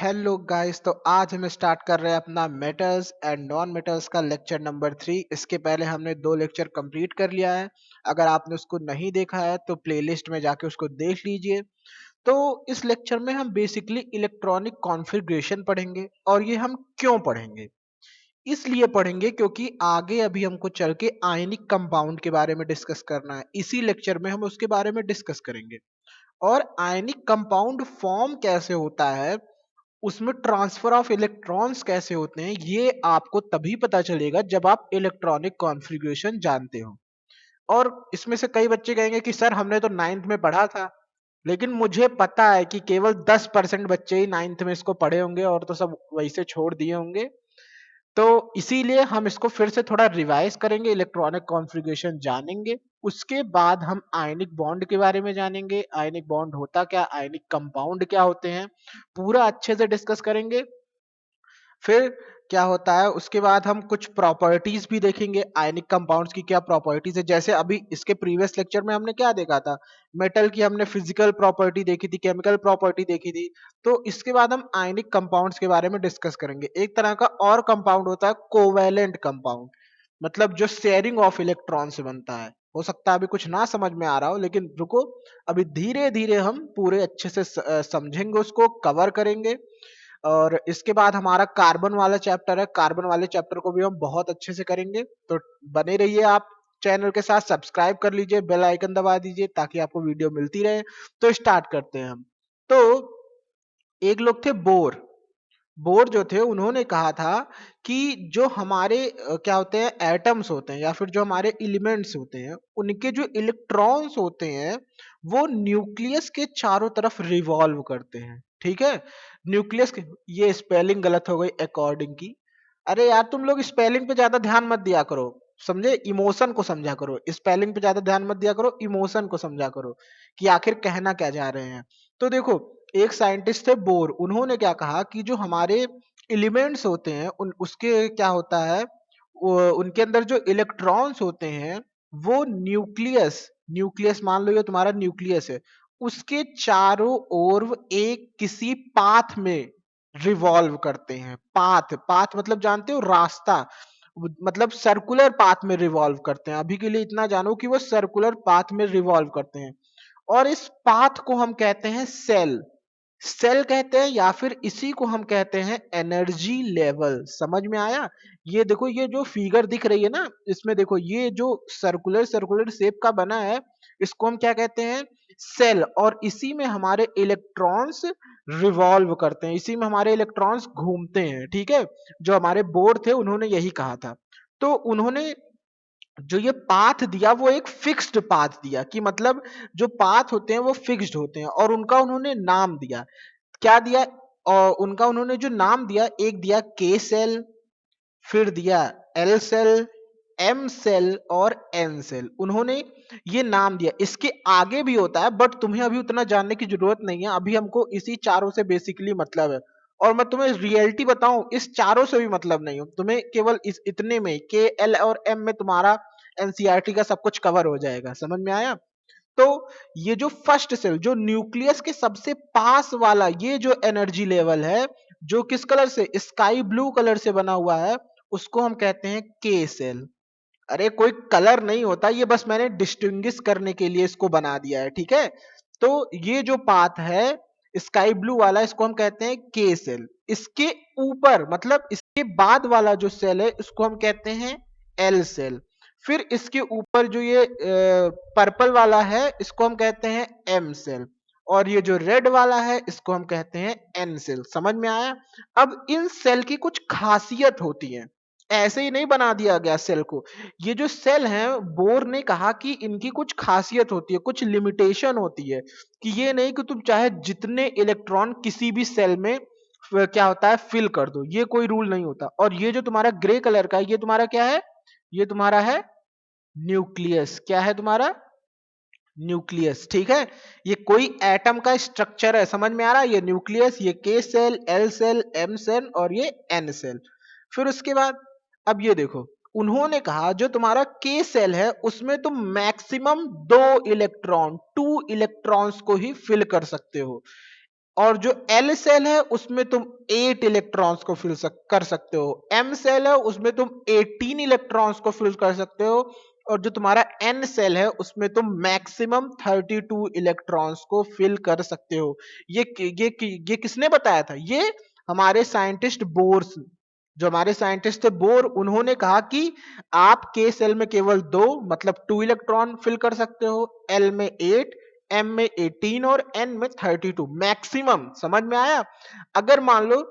Hello guys, तो आज हम स्टार्ट कर रहे हैं अपना मेटल्स एंड नॉन मेटल्स का लेक्चर नंबर 3। इसके पहले हमने 2 लेक्चर कंप्लीट कर लिया है। अगर आपने उसको नहीं देखा है तो प्लेलिस्ट में जाके उसको देख लीजिए। तो इस लेक्चर में हम बेसिकली इलेक्ट्रॉनिक कॉन्फ़िगरेशन पढ़ेंगे। और ये हम क्यों पढ़ेंगे? इसलिए पढ़ेंगे क्योंकि आगे अभी हमको चल के आयनिक कंपाउंड के बारे में डिस्कस करना है। इसी लेक्चर में हम उसके बारे में डिस्कस करेंगे। और आयनिक कंपाउंड फॉर्म कैसे होता है, उसमें ट्रांसफर ऑफ इलेक्ट्रॉन्स कैसे होते हैं, ये आपको तभी पता चलेगा जब आप इलेक्ट्रॉनिक कॉन्फ़िगरेशन जानते हो। और इसमें से कई बच्चे कहेंगे कि सर हमने तो 9th में पढ़ा था, लेकिन मुझे पता है कि केवल 10% बच्चे ही 9th में इसको पढ़े होंगे और तो सब वैसे छोड़ दिए होंगे। तो इसीलिए हम इसको फिर से थोड़ा रिवाइज करेंगे, इलेक्ट्रॉनिक कॉन्फ़िगरेशन जानेंगे। उसके बाद हम आयनिक बॉन्ड के बारे में जानेंगे, आयनिक बॉन्ड होता क्या, आयनिक कंपाउंड क्या होते हैं, पूरा अच्छे से डिस्कस करेंगे। फिर क्या होता है, उसके बाद हम कुछ प्रॉपर्टीज भी देखेंगे, आयनिक कंपाउंड्स की क्या प्रॉपर्टीज है। जैसे अभी इसके प्रीवियस लेक्चर में हमने क्या देखा था, मेटल की हमने फिजिकल प्रॉपर्टी देखी थी, केमिकल प्रॉपर्टी देखी थी। तो इसके बाद हम आयनिक कंपाउंड्स के बारे में डिस्कस करेंगे। एक तरह का और कंपाउंड होता है कोवैलेंट कंपाउंड, मतलब जो शेयरिंग ऑफ इलेक्ट्रॉन से बनता है। हो सकता है अभी कुछ ना समझ में आ रहा हो, लेकिन रुको, अभी धीरे धीरे हम पूरे अच्छे से समझेंगे, उसको कवर करेंगे। और इसके बाद हमारा कार्बन वाला चैप्टर है, कार्बन वाले चैप्टर को भी हम बहुत अच्छे से करेंगे। तो बने रहिए आप चैनल के साथ, सब्सक्राइब कर लीजिए, बेल आइकन दबा दीजिए ताकि आपको वीडियो मिलती रहे। तो स्टार्ट करते हैं हम। तो एक लोग थे बोर। बोर जो थे उन्होंने कहा था कि जो हमारे क्या होते हैं, एटम्स होते हैं या फिर जो हमारे एलिमेंट्स होते हैं, उनके जो इलेक्ट्रॉन्स होते हैं वो न्यूक्लियस के चारों तरफ रिवॉल्व करते हैं। ठीक है, न्यूक्लियस के, ये स्पेलिंग गलत हो गई अकॉर्डिंग की। अरे यार, तुम लोग स्पेलिंग पे ज्यादा ध्यान मत दिया करो, समझे? इमोशन को समझा करो, स्पेलिंग पे ज्यादा ध्यान मत दिया करो, इमोशन को समझा करो कि आखिर कहना क्या जा रहे हैं। तो देखो, एक साइंटिस्ट थे बोर, उन्होंने क्या कहा कि जो हमारे एलिमेंट्स होते हैं उसके क्या होता है, उनके अंदर जो इलेक्ट्रॉन्स होते हैं वो न्यूक्लियस, न्यूक्लियस मान लो ये तुम्हारा न्यूक्लियस है, उसके चारों ओर वो एक किसी पाथ में रिवॉल्व करते हैं। पाथ, पाथ मतलब जानते हो, रास्ता, मतलब सर्कुलर पाथ में रिवॉल्व करते हैं। अभी के लिए इतना जानो कि वो सर्कुलर पाथ में रिवॉल्व करते हैं। और इस पाथ को हम कहते हैं सेल, सेल कहते हैं, या फिर इसी को हम कहते हैं एनर्जी लेवल। समझ में आया? ये देखो, ये जो फिगर दिख रही है ना, इसमें देखो ये जो सर्कुलर सर्कुलर शेप का बना है, इसको हम क्या कहते हैं, सेल। और इसी में हमारे इलेक्ट्रॉन्स रिवॉल्व करते हैं, इसी में हमारे इलेक्ट्रॉन्स घूमते हैं। ठीक है, जो हमारे बोर्ड थे उन्होंने यही कहा था। तो उन्होंने जो ये पाथ दिया वो एक फिक्स्ड पाथ दिया, कि मतलब जो पाथ होते हैं वो फिक्स्ड होते हैं, और उनका उन्होंने नाम दिया। क्या दिया? और उनका उन्होंने जो नाम दिया, एक दिया के सेल, फिर दिया एल सेल, एम सेल और एन सेल। उन्होंने ये नाम दिया। इसके आगे भी होता है बट तुम्हें अभी उतना जानने की जरूरत नहीं है, अभी हमको इसी चारों से बेसिकली मतलब है। और मैं तुम्हें रियलिटी बताऊं, इस चारों से भी मतलब नहीं हो तुम्हें, केवल इस इतने में के एल और एम में तुम्हारा एनसीईआरटी का सब कुछ कवर हो जाएगा। समझ में आया? तो ये जो फर्स्ट सेल, जो न्यूक्लियस के सबसे पास वाला, ये जो एनर्जी लेवल है, जो किस कलर से, स्काई ब्लू कलर से बना हुआ है, उसको हम कहते हैं के सेल। अरे कोई कलर नहीं होता, ये बस मैंने डिस्टिंग्विश करने के लिए इसको बना दिया है। ठीक है, तो ये जो पाथ है स्काई ब्लू वाला, इसको हम कहते हैं के सेल। इसके ऊपर मतलब इसके बाद वाला जो सेल है, इसको हम कहते हैं एल सेल। फिर इसके ऊपर जो ये पर्पल वाला है, इसको हम कहते हैं एम सेल। और ये जो रेड वाला है, इसको हम कहते हैं एन सेल। समझ में आया? अब इन सेल की कुछ खासियत होती है, ऐसे ही नहीं बना दिया गया सेल को। ये जो सेल है, बोर ने कहा कि इनकी कुछ खासियत होती है, कुछ लिमिटेशन होती है, कि ये नहीं कि तुम चाहे जितने इलेक्ट्रॉन किसी भी सेल में क्या होता है फिल कर दो, ये कोई रूल नहीं होता। और ये जो तुम्हारा ग्रे कलर का है, ये तुम्हारा क्या है, ये तुम्हारा है न्यूक्लियस। क्या है तुम्हारा? न्यूक्लियस। ठीक है, ये कोई एटम का स्ट्रक्चर है। समझ में आ रहा है? ये न्यूक्लियस, ये K shell, L shell, M shell और ये एन सेल। फिर उसके बाद अब ये देखो, उन्होंने कहा जो तुम्हारा के सेल है उसमें तुम मैक्सिमम 2 इलेक्ट्रॉन, 2 इलेक्ट्रॉन्स को ही फिल कर सकते हो। और जो एल सेल है उसमें तुम 8 इलेक्ट्रॉन्स को फिल कर सकते हो। एम सेल है उसमें तुम 18 इलेक्ट्रॉन्स को फिल कर सकते हो। और जो तुम्हारा एन सेल है उसमें तुम मैक्सिमम 32 इलेक्ट्रॉन्स को फिल कर सकते हो। ये किसने बताया था? ये हमारे साइंटिस्ट बोर्स, जो हमारे साइंटिस्ट थे बोर, उन्होंने कहा कि आप के सेल में केवल 2 मतलब 2 इलेक्ट्रॉन फिल कर सकते हो, एल में 8, एम में 18 और एन में 32 मैक्सिमम। समझ में आया? अगर मान लो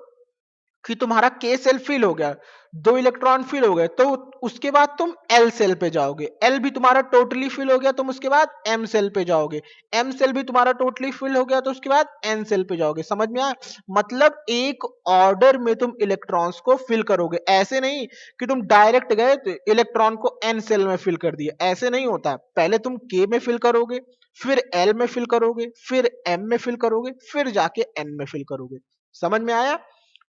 कि तुम्हारा के सेल फिल हो गया, 2 इलेक्ट्रॉन फिल हो गए, तो उसके बाद तुम एल सेल पे जाओगे, एल भी तुम्हारा टोटली फिल हो गया, तुम उसके बाद एम सेल पे जाओगे, एम सेल भी तुम्हारा टोटली फिल हो गया, तो उसके बाद एन सेल पे जाओगे। समझ में आया? मतलब एक ऑर्डर में तुम इलेक्ट्रॉन्स को फिल करोगे, ऐसे नहीं कि तुम डायरेक्ट गए तो इलेक्ट्रॉन को एन सेल में फिल कर दिया, ऐसे नहीं होता। पहले तुम के में फिल करोगे, फिर एल में फिल करोगे, फिर एम में फिल करोगे, फिर जाके एन में फिल करोगे। समझ में आया?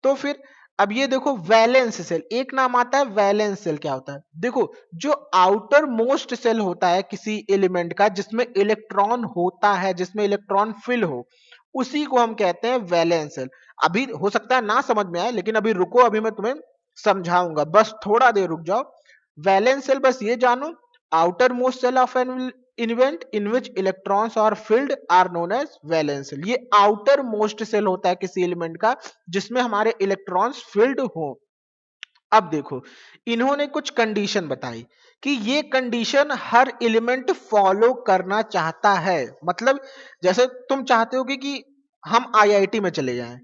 तो फिर अब ये देखो वैलेंस सेल, एक नाम आता है वैलेंस सेल। क्या होता है? देखो, जो आउटर मोस्ट सेल होता है किसी एलिमेंट का, जिसमें इलेक्ट्रॉन होता है, जिसमें इलेक्ट्रॉन फिल हो, उसी को हम कहते हैं वैलेंस सेल। अभी हो सकता है ना समझ में आए, लेकिन अभी रुको, अभी मैं तुम्हें समझाऊंगा, बस थोड़ा देर रुक जाओ। वैलेंस सेल बस ये जानो, outermost shell of an event in which electrons are filled are known as valence shell. ये आउटर मोस्ट सेल होता है किसी एलिमेंट का जिसमें हमारे इलेक्ट्रॉन्स फिल्ड हो। अब देखो, इन्होंने कुछ कंडीशन बताई कि ये कंडीशन हर एलिमेंट फॉलो करना चाहता है। मतलब जैसे तुम चाहते हो कि हम आईआईटी में चले जाएं,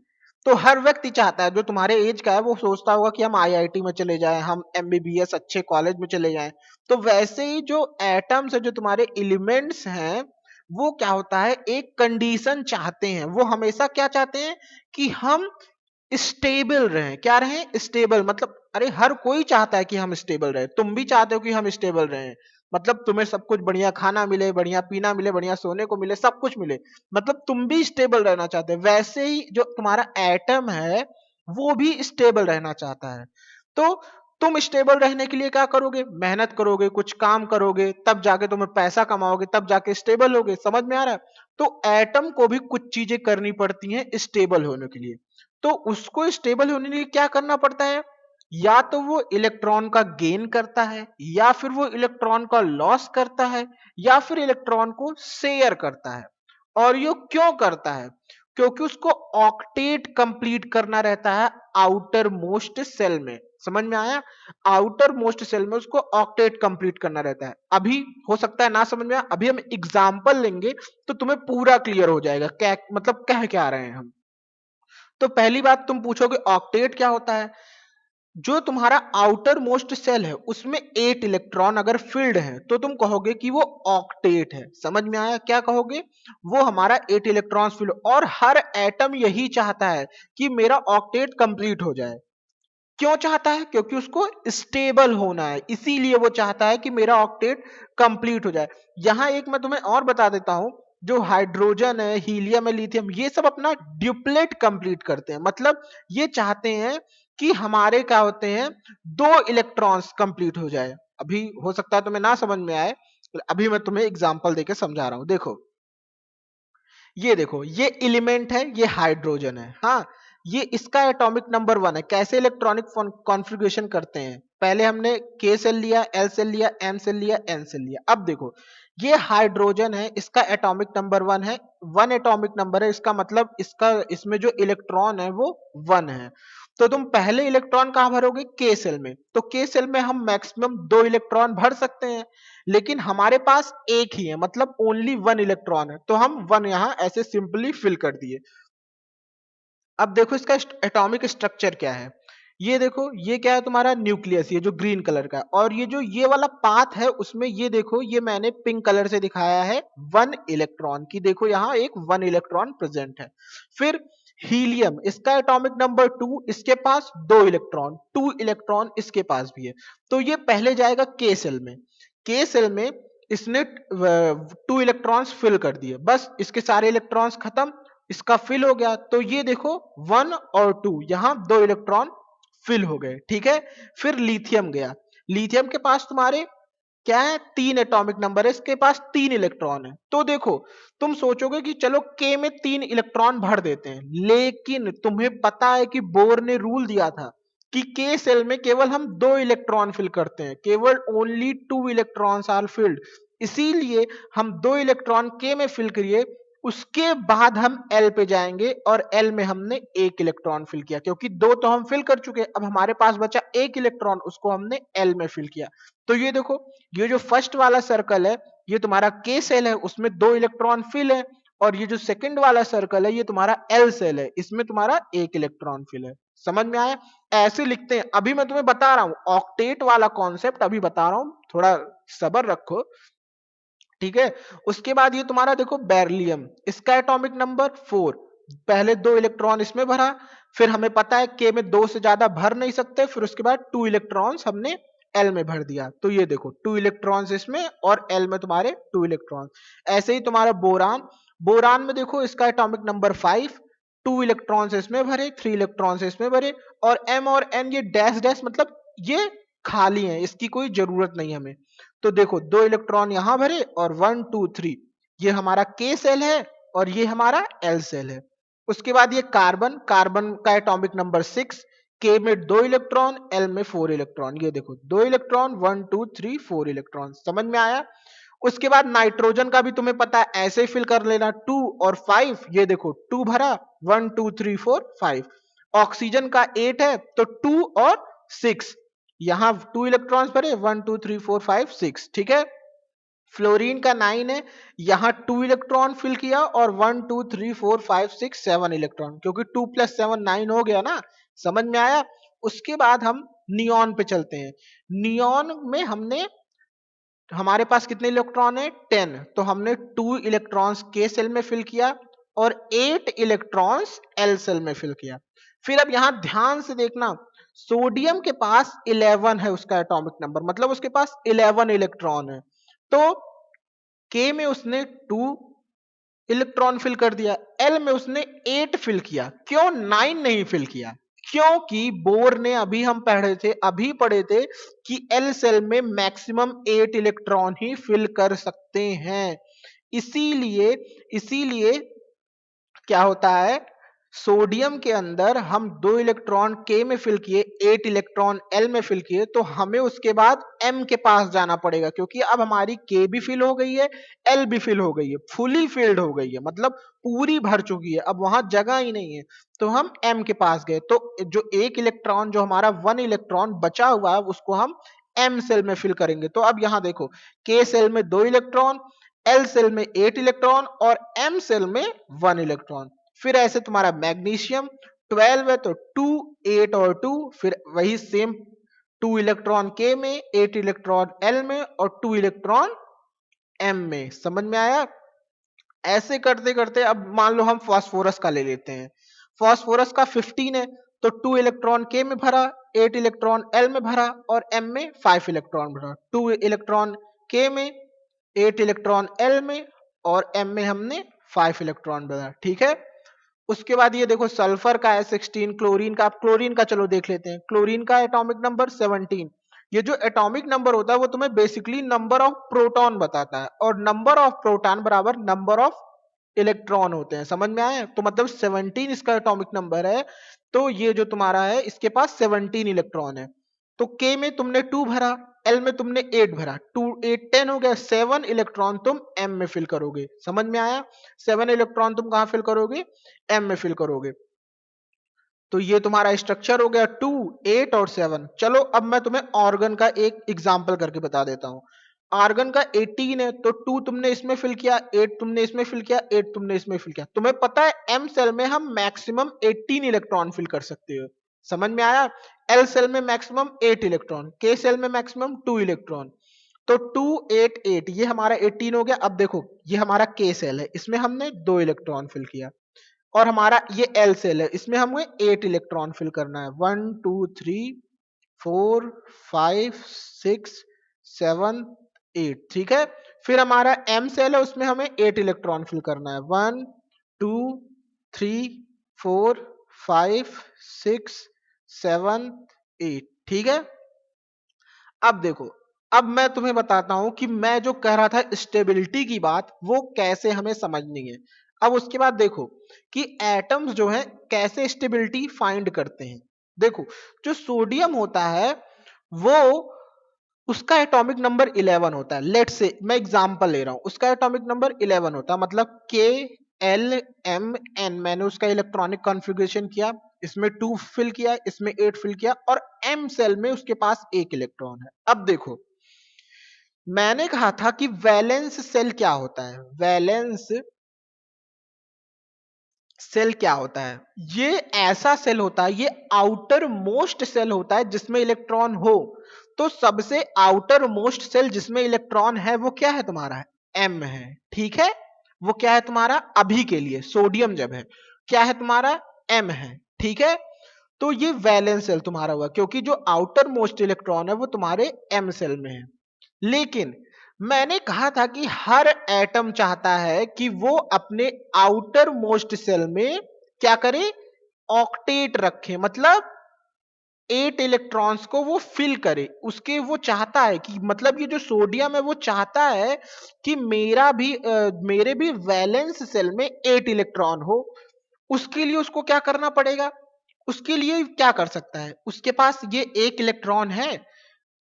तो हर व्यक्ति चाहता है, जो तुम्हारे एज का है वो सोचता होगा कि हम आईआईटी में चले जाएं, हम एमबीबीएस अच्छे कॉलेज में चले जाएं। तो वैसे ही जो एटम्स है, जो तुम्हारे एलिमेंट्स हैं, वो क्या होता है, एक कंडीशन चाहते हैं। वो हमेशा क्या चाहते हैं कि हम स्टेबल रहें। क्या रहें? स्टेबल। मतलब अरे हर कोई चाहता है कि हम स्टेबल रहें, तुम भी चाहते हो कि हम स्टेबल रहें। मतलब तुम्हें सब कुछ बढ़िया खाना मिले, बढ़िया पीना मिले, बढ़िया सोने को मिले, सब कुछ मिले, मतलब तुम भी स्टेबल रहना चाहते हो। वैसे ही जो तुम्हारा एटम है वो भी स्टेबल रहना चाहता है। तो तुम स्टेबल रहने के लिए क्या करोगे? मेहनत करोगे, कुछ काम करोगे, तब जाके तुम्हें पैसा कमाओगे, तब जाके स्टेबल होगे। समझ में आ रहा है? तो एटम को भी कुछ चीजें करनी पड़ती हैं स्टेबल होने के लिए। तो उसको स्टेबल होने के लिए क्या करना पड़ता है? या तो वो इलेक्ट्रॉन का गेन करता है, या फिर वो इलेक्ट्रॉन का लॉस करता है, या फिर इलेक्ट्रॉन को शेयर करता है। और ये क्यों करता है? क्योंकि उसको ऑक्टेट कंप्लीट करना रहता है आउटर मोस्ट सेल में। समझ में आया? आउटर मोस्ट सेल में उसको ऑक्टेट कंप्लीट करना रहता है। अभी हो सकता है ना समझ में आया, अभी हम एग्जांपल लेंगे तो तुम्हें पूरा क्लियर हो जाएगा क्या मतलब कह क्या रहे हैं हम। तो पहली बात तुम पूछोगे ऑक्टेट क्या होता है? जो तुम्हारा आउटर मोस्ट सेल है उसमें 8 इलेक्ट्रॉन अगर फिल्ड है तो तुम कहोगे कि वो ऑक्टेट है। समझ में आया? क्या कहोगे? वो हमारा 8 इलेक्ट्रॉन फिल्ड। और हर एटम यही चाहता है कि मेरा ऑक्टेट कंप्लीट हो जाए। क्यों चाहता है? क्योंकि उसको स्टेबल होना है, इसीलिए वो चाहता है कि मेरा ऑक्टेट कंप्लीट हो जाए। यहां एक मैं तुम्हें और बता देता हूं, जो हाइड्रोजन है, हीलियम है, लिथियम, ये सब अपना ड्यूप्लेट कंप्लीट करते हैं। मतलब ये चाहते हैं कि हमारे क्या होते हैं, 2 इलेक्ट्रॉन्स कंप्लीट हो जाए। अभी हो सकता है तुम्हें ना समझ में आए, अभी मैं तुम्हें एग्जांपल देके समझा रहा हूं। देखो, ये देखो, ये एलिमेंट है, ये हाइड्रोजन है। हाँ, ये इसका एटॉमिक नंबर 1 है। कैसे इलेक्ट्रॉनिक कॉन्फ़िगरेशन करते हैं? पहले हमने के सेल लिया, एल सेल लिया, एम सेल लिया, एन सेल लिया। अब देखो, ये हाइड्रोजन है, इसका एटॉमिक नंबर 1 है। 1 एटॉमिक नंबर है, इसका मतलब इसका इसमें जो इलेक्ट्रॉन है वो 1 है। तो तुम पहले इलेक्ट्रॉन कहां भरोगे? के सेल में। तो के सेल में हम मैक्सिमम 2 इलेक्ट्रॉन भर सकते हैं, लेकिन हमारे पास एक ही है, मतलब ओनली 1 इलेक्ट्रॉन है, तो हम 1 यहां ऐसे सिंपली फिल कर दिए। अब देखो इसका एटॉमिक स्ट्रक्चर क्या है। ये देखो, ये क्या है तुम्हारा न्यूक्लियस, ये जो ग्रीन कलर का, और ये जो ये वाला पाथ है उसमें ये देखो, ये मैंने पिंक कलर से दिखाया है 1 इलेक्ट्रॉन की। देखो यहाँ एक 1 इलेक्ट्रॉन प्रेजेंट है। फिर हीलियम, इसका एटॉमिक नंबर 2, इसके पास 2 इलेक्ट्रॉन, 2 इलेक्ट्रॉन इसके पास भी है। तो ये पहले जाएगा के सेल में। के सेल में इसने 2 इलेक्ट्रॉन्स फिल कर दिए, बस इसके सारे इलेक्ट्रॉन्स खत्म, इसका फिल हो गया। तो ये देखो 1 और 2, यहां 2 इलेक्ट्रॉन फिल हो गए। ठीक है। फिर लिथियम गया, लिथियम के पास तुम्हारे क्या है, 3 एटॉमिक नंबर है, इसके पास 3 इलेक्ट्रॉन है। तो देखो, तुम सोचोगे कि चलो K में 3 इलेक्ट्रॉन भर देते हैं, लेकिन तुम्हें पता है कि बोर ने रूल दिया था कि K सेल में केवल हम 2 इलेक्ट्रॉन फिल करते हैं, केवल ओनली 2 इलेक्ट्रॉन्स आर फिल्ड। इसीलिए हम 2 इलेक्ट्रॉन K में फिल करिए, उसके बाद हम L पे जाएंगे और L में हमने 1 इलेक्ट्रॉन फिल किया, क्योंकि 2 तो हम फिल कर चुके, अब हमारे पास बचा 1 इलेक्ट्रॉन, उसको हमने L में फिल किया। तो ये देखो, ये जो फर्स्ट वाला सर्कल है ये तुम्हारा K सेल है, उसमें 2 इलेक्ट्रॉन फिल है, और ये जो सेकंड वाला सर्कल है ये तुम्हारा L सेल है, इसमें तुम्हारा 1 इलेक्ट्रॉन फिल है। समझ में आया? ऐसे लिखते हैं। अभी मैं तुम्हें बता रहा हूं ऑक्टेट वाला कॉन्सेप्ट, अभी बता रहा हूं, थोड़ा सब्र रखो, ठीक है। उसके बाद ये तुम्हारा देखो बेरिलियम, इसका एटॉमिक नंबर 4, पहले 2 इलेक्ट्रॉन इसमें भरा, फिर हमें पता है K में 2 से ज्यादा भर नहीं सकते, फिर उसके बाद 2 इलेक्ट्रॉन्स हमने L में भर दिया। तो ये देखो 2 इलेक्ट्रॉन्स इसमें और L में तुम्हारे 2 इलेक्ट्रॉन। ऐसे ही तुम्हारा बोरान, बोरान में देखो इसका एटॉमिक नंबर 5, 2 इलेक्ट्रॉन्स इसमें भरे, 3 इलेक्ट्रॉन्स इसमें भरे, और M और N ये डैश डैश मतलब ये खाली है, इसकी कोई जरूरत नहीं हमें। तो देखो 2 इलेक्ट्रॉन यहां भरे और 1 2 3, ये हमारा K सेल है और ये हमारा L सेल है। उसके बाद ये कार्बन, कार्बन का एटॉमिक नंबर 6, K में 2 इलेक्ट्रॉन, L में 4 इलेक्ट्रॉन, ये देखो 2 इलेक्ट्रॉन, 1 2 3 4 इलेक्ट्रॉन। समझ में आया? उसके बाद नाइट्रोजन का भी तुम्हें पता है, ऐसे ही फिल कर लेना, 2 और 5, ये देखो 2 भरा, 1 2 3 4 5। ऑक्सीजन का 8 है तो 2 और 6, यहां 2 इलेक्ट्रॉन्स भरे, 1 2 3 4 5 6, ठीक है। फ्लोरीन का 9 है, यहां 2 इलेक्ट्रॉन फिल किया और 1 2 3 4 5 6 7 इलेक्ट्रॉन, क्योंकि 2 + 7 9 हो गया ना। समझ में आया? उसके बाद हम नियॉन पे चलते हैं। नियॉन में हमने, हमारे पास कितने इलेक्ट्रॉन है, 10, तो हमने 2 इलेक्ट्रॉन्स K सेल में फिल किया और 8 इलेक्ट्रॉन्स L सेल में फिल किया। फिर अब यहां ध्यान से देखना, सोडियम के पास 11 है उसका एटॉमिक नंबर, मतलब उसके पास 11 इलेक्ट्रॉन है। तो K में उसने 2 इलेक्ट्रॉन फिल कर दिया, L में उसने 8 फिल किया, क्यों 9 नहीं फिल किया? क्योंकि बोर ने, अभी पढ़े थे कि L सेल में मैक्सिमम 8 इलेक्ट्रॉन ही फिल कर सकते हैं। इसीलिए इसीलिए क्या होता है, सोडियम के अंदर हम 2 इलेक्ट्रॉन K में फिल किए, 8 इलेक्ट्रॉन L में फिल किए, तो हमें उसके बाद M के पास जाना पड़ेगा, क्योंकि अब हमारी K भी फिल हो गई है, L भी फिल हो गई है, फुली फिल्ड हो गई है, मतलब पूरी भर चुकी है, अब वहां जगह ही नहीं है। तो हम M के पास गए, तो जो एक इलेक्ट्रॉन, जो हमारा 1 इलेक्ट्रॉन बचा हुआ है, उसको हम M सेल में फिल करेंगे। तो अब यहां देखो, K सेल में 2 इलेक्ट्रॉन, L सेल में 8 इलेक्ट्रॉन और M सेल में 1 इलेक्ट्रॉन। फिर ऐसे तुम्हारा मैग्नीशियम 12 है तो 2 8 और 2, फिर वही सेम 2 इलेक्ट्रॉन K में, 8 इलेक्ट्रॉन L में और 2 इलेक्ट्रॉन M में। समझ में आया? ऐसे करते करते अब मान लो हम फास्फोरस का ले लेते हैं। फास्फोरस का 15 है तो 2 इलेक्ट्रॉन K में भरा, 8 इलेक्ट्रॉन L में भरा और M में 5 इलेक्ट्रॉन भरा। 2 इलेक्ट्रॉन K में, 8 इलेक्ट्रॉन L में और M में हमने 5 इलेक्ट्रॉन भरा, ठीक है। उसके बाद ये देखो सल्फर का है 16, क्लोरीन का, आप क्लोरीन का चलो देख लेते हैं। क्लोरीन का एटॉमिक नंबर 17। ये जो एटॉमिक नंबर होता है वो तुम्हें बेसिकली नंबर ऑफ प्रोटॉन बताता है, और नंबर ऑफ प्रोटॉन बराबर नंबर ऑफ इलेक्ट्रॉन होते हैं। समझ में आए? तो मतलब 17 इसका एटॉमिक नंबर है, तो ये जो तुम्हारा है इसके पास 17 इलेक्ट्रॉन है। तो K में तुमने 2 भरा, L में तुमने 8 भरा, 2 8 10 हो गया, 7 इलेक्ट्रॉन तुम M में फिल करोगे। समझ में आया? 7 इलेक्ट्रॉन तुम कहां फिल करोगे, M में फिल करोगे। तो ये तुम्हारा स्ट्रक्चर हो गया 2 8 और 7। चलो अब मैं तुम्हें ऑर्गन का एक एग्जांपल करके बता देता हूं। आर्गन का 18 है तो 2 तुमने इसमें फिल किया, 8 तुमने इसमें फिल किया, 8 तुमने इसमें फिल किया। तुम्हें पता है M सेल में हम मैक्सिमम 18 इलेक्ट्रॉन फिल कर सकते हो। समझ में आया? L सेल में मैक्सिमम 8 इलेक्ट्रॉन, K सेल में मैक्सिमम 2 इलेक्ट्रॉन। तो 2 8 8 ये हमारा 18 हो गया। अब देखो ये हमारा K सेल है, इसमें हमने 2 इलेक्ट्रॉन फिल किया, और हमारा ये L सेल है, इसमें हमें 8 इलेक्ट्रॉन फिल करना है, 1 2 3 4 5 6 7 8, ठीक है। फिर हमारा M सेल है, उसमें हमें 8 इलेक्ट्रॉन फिल करना है, 1 2 3 4 5 6 7 8, ठीक है। अब देखो, अब मैं तुम्हें बताता हूं कि मैं जो कह रहा था स्टेबिलिटी की बात, वो कैसे हमें समझनी है। अब उसके बाद देखो कि एटम्स जो है कैसे स्टेबिलिटी फाइंड करते हैं। देखो, जो सोडियम होता है वो, उसका एटॉमिक नंबर 11 होता है। लेट से मैं एग्जांपल ले रहा हूं, उसका एटॉमिक नंबर 11 होता है, मतलब के एल एम एन। मैंने उसका इलेक्ट्रॉनिक कॉन्फ़िगरेशन किया, इसमें 2 फिल किया, इसमें 8 फिल किया, और एम सेल में उसके पास एक इलेक्ट्रॉन है। अब देखो, मैंने कहा था कि वैलेंस सेल क्या होता है। वैलेंस सेल क्या होता है? ये ऐसा सेल होता है, ये आउटर मोस्ट सेल होता है जिसमें इलेक्ट्रॉन हो। तो सबसे आउटर मोस्ट सेल जिसमें इलेक्ट्रॉन है वो क्या है तुम्हारा? एम है। ठीक है, वो क्या है तुम्हारा? अभी के लिए सोडियम जब है, क्या है तुम्हारा? एम है। ठीक है, तो ये वैलेंस सेल तुम्हारा हुआ, क्योंकि जो आउटर मोस्ट इलेक्ट्रॉन है वो तुम्हारे एम सेल में है। लेकिन मैंने कहा था कि हर एटम चाहता है कि वो अपने आउटर मोस्ट सेल में क्या करे? ऑक्टेट रखे, मतलब 8 इलेक्ट्रॉन्स को वो फिल करे। उसके वो चाहता है कि, मतलब ये जो सोडियम है वो चाहता है कि मेरे भी वैलेंस सेल में 8 इलेक्ट्रॉन हो। उसके लिए उसको क्या करना पड़ेगा? उसके लिए क्या कर सकता है? उसके पास ये एक इलेक्ट्रॉन है,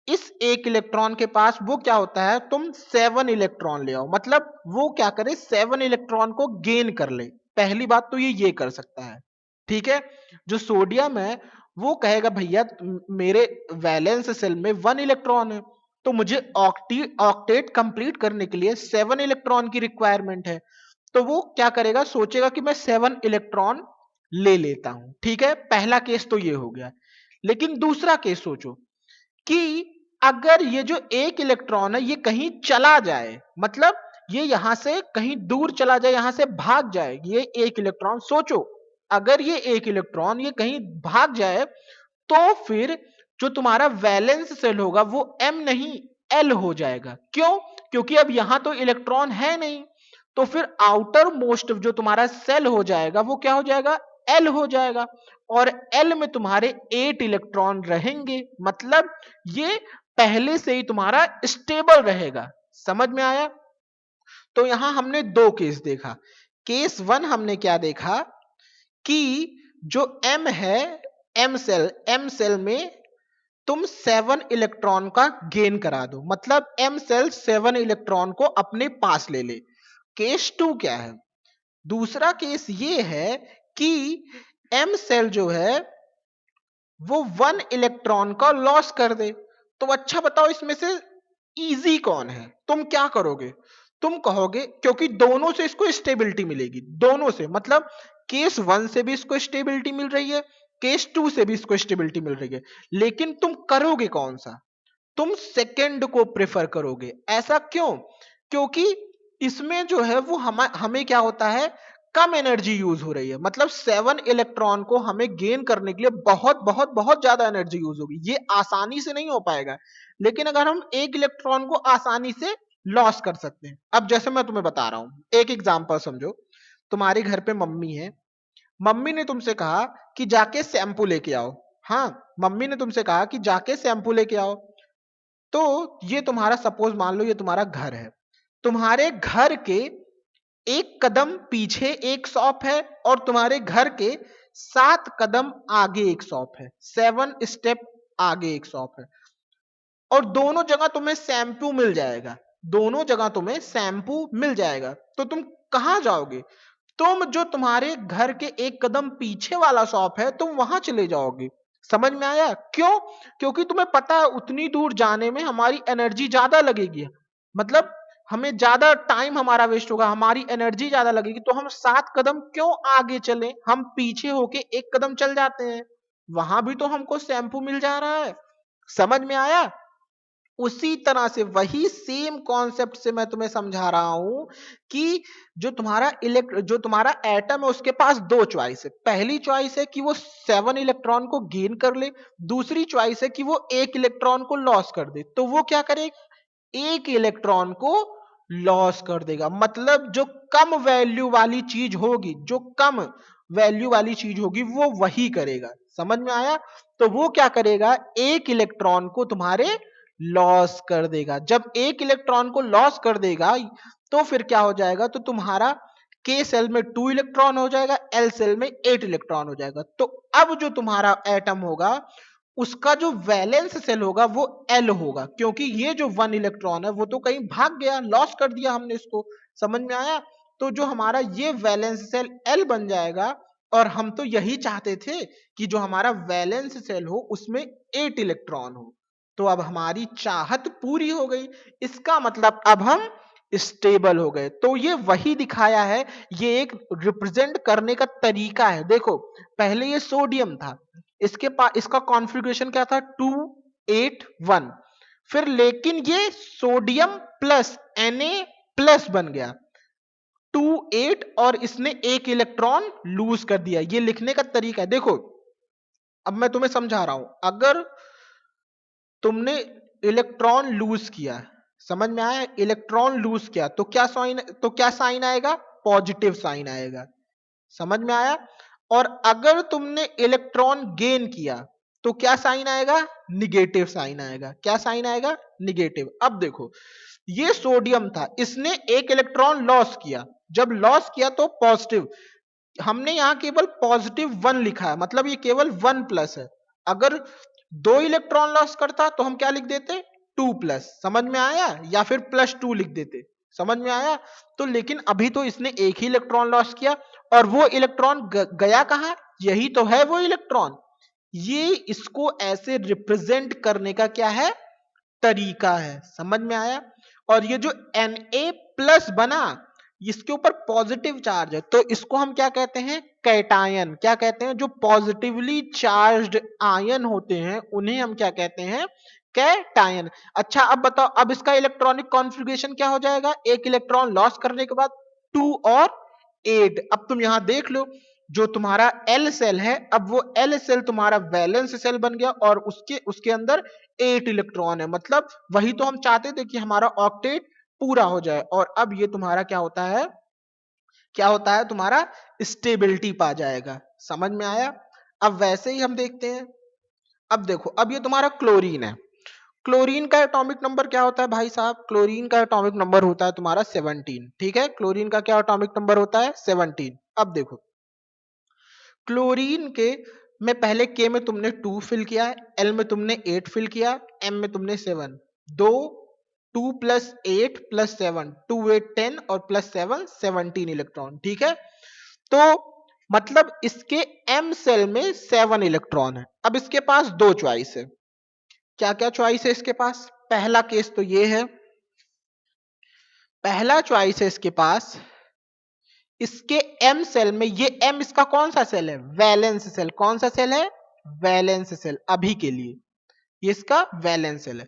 इस एक इलेक्ट्रॉन के पास वो क्या होता है, तुम 7 इलेक्ट्रॉन ले आओ, मतलब वो क्या करे? 7 इलेक्ट्रॉन को गेन कर ले। पहली बात तो ये कर सकता है। ठीक है, जो सोडियम है वो कहेगा भैया मेरे वैलेंस सेल में 1 इलेक्ट्रॉन है, तो मुझे ऑक्टेट कंप्लीट करने के लिए 7 इलेक्ट्रॉन की रिक्वायरमेंट है। तो वो क्या करेगा? सोचेगा कि मैं 7 इलेक्ट्रॉन ले लेता हूं। ठीक है, पहला केस तो ये हो गया। लेकिन दूसरा केस सोचो कि अगर ये जो एक इलेक्ट्रॉन है ये कहीं चला जाए, मतलब ये यहां से कहीं दूर चला जाए, यहां से भाग जाए, ये एक इलेक्ट्रॉन, सोचो अगर ये एक इलेक्ट्रॉन ये कहीं भाग जाए, तो फिर जो तुम्हारा वैलेंस सेल होगा वो एम नहीं एल हो जाएगा। क्यों? क्योंकि अब यहां तो इलेक्ट्रॉन है नहीं, तो फिर आउटर मोस्ट जो तुम्हारा सेल हो जाएगा वो क्या हो जाएगा? एल हो जाएगा। और एल में तुम्हारे 8 इलेक्ट्रॉन रहेंगे, मतलब ये पहले से ही तुम्हारा स्टेबल रहेगा। समझ में आया? तो यहां हमने दो केस देखा। केस वन हमने क्या देखा कि जो एम है, एम सेल में तुम 7 इलेक्ट्रॉन का गेन करा दो, मतलब एम सेल 7 इलेक्ट्रॉन को अपने पास ले ले। केस टू क्या है? दूसरा केस ये है कि एम सेल जो है वो 1 इलेक्ट्रॉन का लॉस कर दे। तो अच्छा बताओ इसमें से इजी कौन है? तुम क्या करोगे? तुम कहोगे, क्योंकि दोनों से इसको स्टेबिलिटी मिलेगी, दोनों से, मतलब केस वन से भी इसको स्टेबिलिटी मिल रही है, केस टू से भी इसको स्टेबिलिटी मिल रही है, लेकिन तुम करोगे कौन सा? तुम सेकंड को प्रेफर करोगे। ऐसा क्यों? क्योंकि इसमें जो है वो हमें क्या होता है? कम एनर्जी यूज हो रही है, मतलब 7 इलेक्ट्रॉन को हमें गेन करने के लिए बहुत बहुत बहुत ज्यादा एनर्जी यूज होगी, ये आसानी से नहीं हो पाएगा। लेकिन अगर हम एक इलेक्ट्रॉन को आसानी से लॉस कर सकते हैं। अब जैसे मैं तुम्हें बता रहा हूं, एक एग्जांपल समझो। तुम्हारे घर पे मम्मी है, मम्मी ने तुमसे कहा कि जाके शैम्पू लेके आओ। हाँ, मम्मी ने तुमसे कहा कि जाके शैम्पू लेके आओ। तो ये तुम्हारा, सपोज मान लो ये तुम्हारा घर है, तुम्हारे घर के एक कदम पीछे एक शॉप है और तुम्हारे घर के 7 कदम आगे एक शॉप है, 7 स्टेप आगे एक शॉप है, और दोनों जगह तुम्हें शैम्पू मिल जाएगा, दोनों जगह तुम्हें शैम्पू मिल जाएगा। तो तुम कहां जाओगे? तुम जो तुम्हारे घर के एक कदम पीछे वाला शॉप है तुम वहां चले जाओगे। समझ में आया? क्यों? क्योंकि तुम्हें पता है उतनी दूर जाने में हमारी एनर्जी ज्यादा लगेगी, मतलब हमें ज्यादा टाइम हमारा वेस्ट होगा, हमारी एनर्जी ज्यादा लगेगी, तो हम 7 कदम क्यों आगे चले, हम पीछे होके एक कदम चल जाते हैं, वहां भी तो हमको शैम्पू मिल जा रहा है। समझ में आया? उसी तरह से वही सेम कॉन्सेप्ट से मैं तुम्हें समझा रहा हूं कि जो तुम्हारा एटम है उसके पास दो चॉइस है। पहली चॉइस है कि वो 7 इलेक्ट्रॉन को गेन कर ले, दूसरी चॉइस है कि वो एक इलेक्ट्रॉन को लॉस कर दे। तो वो क्या करे? एक इलेक्ट्रॉन को लॉस कर देगा, मतलब जो कम वैल्यू वाली चीज होगी, जो कम वैल्यू वाली चीज होगी वो वही करेगा। समझ में आया? तो वो क्या करेगा? एक इलेक्ट्रॉन को तुम्हारे लॉस कर देगा। जब एक इलेक्ट्रॉन को लॉस कर देगा तो फिर क्या हो जाएगा, तो तुम्हारा के सेल में 2 इलेक्ट्रॉन हो जाएगा, एल सेल में 8 इलेक्ट्रॉन हो जाएगा। तो अब जो तुम्हारा एटम होगा उसका जो वैलेंस सेल होगा वो एल होगा, क्योंकि ये जो 1 इलेक्ट्रॉन है वो तो कहीं भाग गया, लॉस कर दिया हमने इसको। समझ में आया? तो जो हमारा ये वैलेंस सेल एल बन जाएगा, और हम तो यही चाहते थे कि जो हमारा वैलेंस सेल हो उसमें 8 इलेक्ट्रॉन हो। तो अब हमारी चाहत पूरी हो गई, इसका मतलब अब हम स्टेबल हो गए। तो ये वही दिखाया है, ये एक रिप्रेजेंट करने का तरीका है। देखो पहले ये सोडियम था, इसके पास इसका कॉन्फ़िगरेशन क्या था, 281, फिर लेकिन ये सोडियम प्लस Na प्लस बन गया 28, और इसने एक इलेक्ट्रॉन लूज कर दिया। ये लिखने का तरीका है। देखो अब मैं तुम्हें समझा रहा हूं, अगर तुमने इलेक्ट्रॉन लूज किया, समझ में आया, इलेक्ट्रॉन लूज किया तो क्या साइन आएगा, पॉजिटिव साइन आएगा। समझ में आया? और अगर तुमने इलेक्ट्रॉन गेन किया तो क्या साइन आएगा, निगेटिव साइन आएगा। क्या साइन आएगा, निगेटिव। अब देखो ये सोडियम था, इसने एक इलेक्ट्रॉन लॉस किया, जब लॉस किया तो पॉजिटिव, हमने यहां केवल +1 लिखा है, मतलब ये केवल 1 प्लस है। अगर 2 इलेक्ट्रॉन लॉस करता तो हम क्या लिख देते, 2 प्लस। समझ में आया? या फिर +2 लिख देते। समझ में आया? तो लेकिन अभी तो इसने एक ही इलेक्ट्रॉन लॉस किया, और वो इलेक्ट्रॉन गया कहां, यही तो है वो इलेक्ट्रॉन। ये इसको ऐसे रिप्रेजेंट करने का क्या है, तरीका है। समझ में आया? और ये जो Na प्लस बना, इसके ऊपर पॉजिटिव चार्ज है, तो इसको हम क्या कहते हैं, कैटायन। क्या कहते हैं, जो पॉजिटिवली चार्ज्ड आयन होते हैं उन्हें हम क्या कहते हैं, कैटायन। अच्छा अब बताओ, अब इसका इलेक्ट्रॉनिक कॉन्फ़िगरेशन क्या हो जाएगा, एक इलेक्ट्रॉन लॉस करने के बाद 2 और 8। अब तुम यहां देख लो, जो तुम्हारा एल सेल है, अब वो एल सेल तुम्हारा वैलेंस सेल बन गया, और उसके उसके अंदर 8 इलेक्ट्रॉन है। मतलब वही तो हम चाहते थे कि हमारा ऑक्टेट पूरा हो जाए। और अब ये तुम्हारा क्या होता है, क्या होता है, तुम्हारा स्टेबिलिटी पा जाएगा। समझ में आया? अब वैसे ही हम देखते हैं, अब देखो अब ये तुम्हारा क्लोरीन है। क्लोरीन का एटॉमिक नंबर क्या होता है भाई साहब, क्लोरीन का एटॉमिक नंबर होता है तुम्हारा 17। ठीक है, क्लोरीन का क्या एटॉमिक नंबर होता है, 17। अब देखो क्लोरीन के में पहले के में तुमने 2 फिल किया, एल में तुमने 8 फिल किया, एम में तुमने 7। दो 2 प्लस 8 प्लस 7, 2 8 10 और प्लस 7 17 इलेक्ट्रॉन। ठीक है, तो मतलब इसके एम सेल में 7 इलेक्ट्रॉन है। अब इसके पास दो चॉइस है। क्या क्या चॉइस है इसके पास, पहला केस तो ये है, पहला चॉइस है इसके पास, इसके एम सेल में, ये एम इसका कौन सा सेल है, वैलेंस सेल। कौन सा सेल है, वैलेंस सेल। अभी के लिए ये इसका वैलेंस सेल है।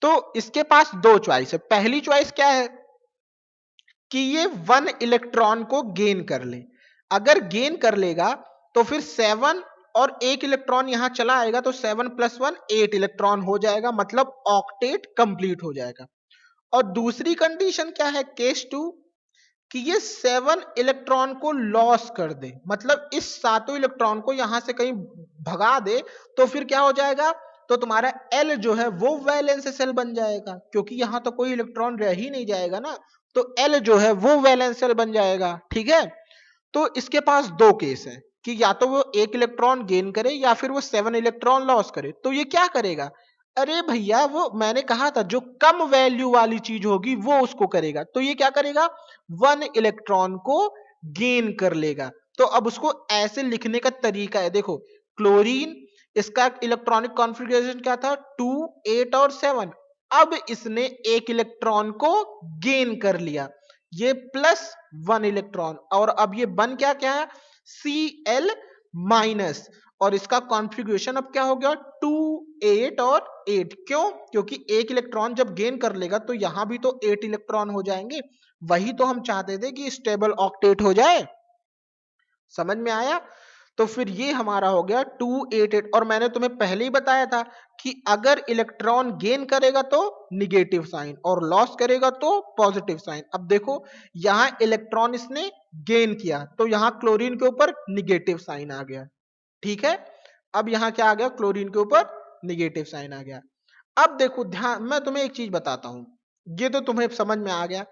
तो इसके पास दो चॉइस है। पहली चॉइस क्या है कि ये 1 इलेक्ट्रॉन को गेन कर ले। अगर गेन कर लेगा तो फिर 7 और एक इलेक्ट्रॉन यहां चला आएगा, तो 7 + 1 8 इलेक्ट्रॉन हो जाएगा, मतलब ऑक्टेट कंप्लीट हो जाएगा। और दूसरी कंडीशन क्या है, केस 2, कि ये 7 इलेक्ट्रॉन को लॉस कर दे, मतलब इस सातों इलेक्ट्रॉन को यहां से कहीं भगा दे, तो फिर क्या हो जाएगा, तो तुम्हारा L जो है वो वैलेंस सेल बन जाएगा, क्योंकि यहां तो कोई इलेक्ट्रॉन रह ही नहीं जाएगा ना, तो L जो है वो वैलेंस सेल बन जाएगा। ठीक है, तो इसके पास दो केस है कि या तो वो एक इलेक्ट्रॉन गेन करे या फिर वो 7 इलेक्ट्रॉन लॉस करे। तो ये क्या करेगा, अरे भैया वो मैंने कहा था जो कम वैल्यू वाली चीज होगी वो उसको करेगा। तो ये क्या करेगा, 1 इलेक्ट्रॉन को गेन कर लेगा। तो अब उसको ऐसे लिखने का तरीका है, देखो क्लोरीन, इसका इलेक्ट्रॉनिक कॉन्फ़िगरेशन क्या था, 2 8 और 7। अब इसने एक इलेक्ट्रॉन को गेन कर लिया, ये +1 इलेक्ट्रॉन, और अब ये बन क्या क्या है, Cl माइनस, और इसका कॉन्फ़िगरेशन अब क्या हो गया, 2 8 और 8। क्यों, क्योंकि एक इलेक्ट्रॉन जब गेन कर लेगा तो यहां भी तो 8 इलेक्ट्रॉन हो जाएंगे। वही तो हम चाहते थे कि स्टेबल ऑक्टेट हो जाए। समझ में आया? तो फिर ये हमारा हो गया 288। और मैंने तुम्हें पहले ही बताया था कि अगर इलेक्ट्रॉन गेन करेगा तो निगेटिव साइन, और लॉस करेगा तो पॉजिटिव साइन। अब देखो यहां इलेक्ट्रॉन इसने गेन किया, तो यहां क्लोरीन के ऊपर निगेटिव साइन आ गया। ठीक है, अब यहां क्या आ गया, क्लोरीन के ऊपर निगेटिव साइन आ गया। अब देखो ध्यान, मैं तुम्हें एक चीज बताता हूं, ये तो तुम्हें समझ में आ गया।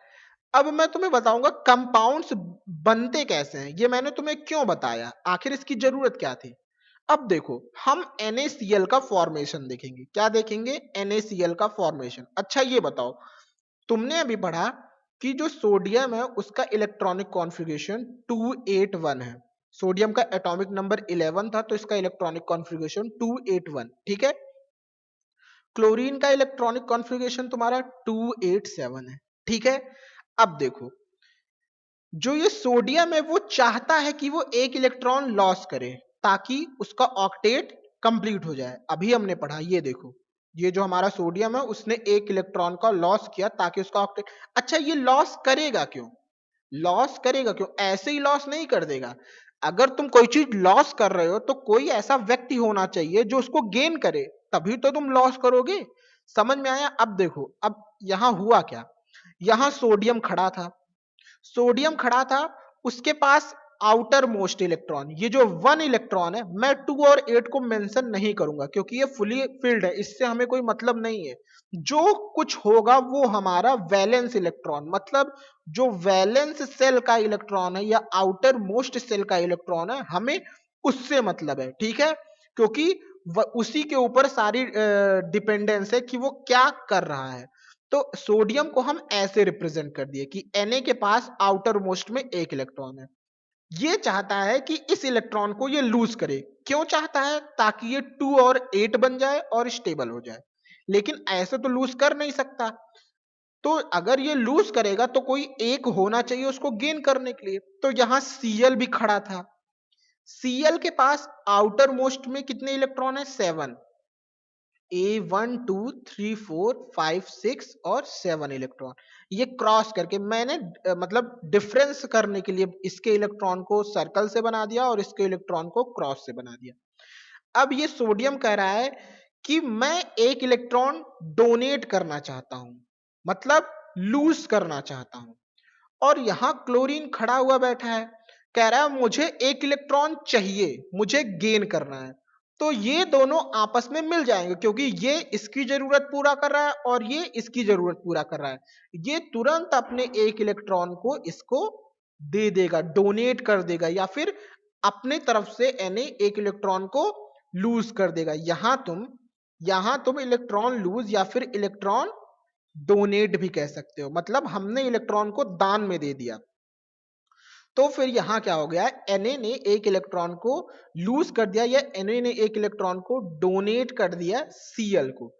अब मैं तुम्हें बताऊंगा कंपाउंड्स बनते कैसे हैं। ये मैंने तुम्हें क्यों बताया, आखिर इसकी जरूरत क्या थी। अब देखो हम NaCl का फॉर्मेशन देखेंगे। क्या देखेंगे? NaCl का फॉर्मेशन। अच्छा ये बताओ, तुमने अभी पढ़ा कि जो सोडियम है उसका इलेक्ट्रॉनिक कॉन्फ़िगरेशन 281 है। सोडियम का एटॉमिक नंबर 11 था, तो इसका इलेक्ट्रॉनिक कॉन्फ़िगरेशन 281, ठीक है। क्लोरीन का इलेक्ट्रॉनिक कॉन्फ़िगरेशन तुम्हारा 287 है, ठीक है। अब देखो, जो ये सोडियम है वो चाहता है कि वो एक इलेक्ट्रॉन लॉस करे ताकि उसका ऑक्टेट कंप्लीट हो जाए। अभी हमने पढ़ा, ये देखो, ये जो हमारा सोडियम है उसने एक इलेक्ट्रॉन का लॉस किया ताकि उसका ऑक्टेट। अच्छा ये लॉस करेगा क्यों? लॉस करेगा क्यों? ऐसे ही लॉस नहीं कर देगा। अगर तुम कोई चीज लॉस कर रहे हो तो कोई ऐसा व्यक्ति होना चाहिए जो उसको गेन करे, तभी तो तुम लॉस करोगे। समझ में आया? अब देखो, अब यहां हुआ क्या, यहां सोडियम खड़ा था, सोडियम खड़ा था, उसके पास आउटर मोस्ट इलेक्ट्रॉन, ये जो 1 इलेक्ट्रॉन है, मैं 2 और 8 को मेंशन नहीं करूंगा क्योंकि ये फुली फिल्ड है, इससे हमें कोई मतलब नहीं है। जो कुछ होगा वो हमारा वैलेंस इलेक्ट्रॉन, मतलब जो वैलेंस सेल का इलेक्ट्रॉन है या आउटर मोस्ट सेल का इलेक्ट्रॉन है, हमें उससे मतलब है, ठीक है। क्योंकि उसी के ऊपर सारी डिपेंडेंस है कि वो क्या कर रहा है। तो सोडियम को हम ऐसे रिप्रेजेंट कर दिए कि Na के पास आउटर मोस्ट में एक इलेक्ट्रॉन है। ये चाहता है कि इस इलेक्ट्रॉन को ये लूज करे। क्यों चाहता है? ताकि ये 2 और 8 बन जाए और स्टेबल हो जाए। लेकिन ऐसे तो लूज कर नहीं सकता, तो अगर ये लूज करेगा तो कोई एक होना चाहिए उसको गेन करने के लिए। तो यहां Cl भी खड़ा था। Cl के पास आउटर मोस्ट में कितने इलेक्ट्रॉन है? 7। A1 2 3 4 5 6 और 7 इलेक्ट्रॉन। ये क्रॉस करके मैंने मतलब डिफरेंस करने के लिए इसके इलेक्ट्रॉन को सर्कल से बना दिया और इसके इलेक्ट्रॉन को क्रॉस से बना दिया। अब ये सोडियम कह रहा है कि मैं एक इलेक्ट्रॉन डोनेट करना चाहता हूं, मतलब लूज करना चाहता हूं। और यहां क्लोरीन खड़ा हुआ बैठा है, कह रहा है मुझे एक इलेक्ट्रॉन चाहिए, मुझे गेन करना है। तो ये दोनों आपस में मिल जाएंगे क्योंकि ये इसकी जरूरत पूरा कर रहा है और ये इसकी जरूरत पूरा कर रहा है। ये तुरंत अपने एक इलेक्ट्रॉन को इसको दे देगा, डोनेट कर देगा, या फिर अपने तरफ से Na एक इलेक्ट्रॉन को लूज कर देगा। यहां तुम इलेक्ट्रॉन लूज या फिर इलेक्ट्रॉन डोनेट भी कह सकते हो, मतलब हमने इलेक्ट्रॉन को दान में दे दिया। तो फिर यहां क्या हो गया, Na ने एक इलेक्ट्रॉन को लूज कर दिया या Na ने एक इलेक्ट्रॉन को डोनेट कर दिया Cl को।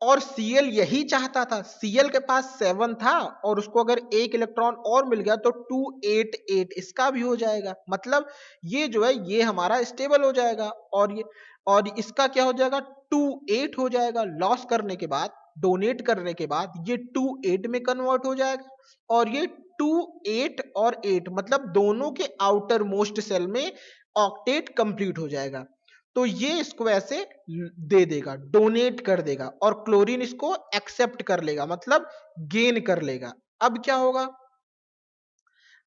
और Cl यही चाहता था, Cl के पास 7 था और उसको अगर एक इलेक्ट्रॉन और मिल गया तो 288 इसका भी हो जाएगा, मतलब ये जो है ये हमारा स्टेबल हो जाएगा। और इसका क्या हो जाएगा, 28 हो जाएगा। लॉस करने के बाद, डोनेट करने के बाद ये 28 में कन्वर्ट हो जाएगा। और ये 28 और 8 मतलब दोनों के आउटर मोस्ट सेल में ऑक्टेट कंप्लीट हो जाएगा। तो ये इसको ऐसे दे देगा, डोनेट कर देगा, और क्लोरीन इसको एक्सेप्ट कर लेगा, मतलब गेन कर लेगा। अब क्या होगा,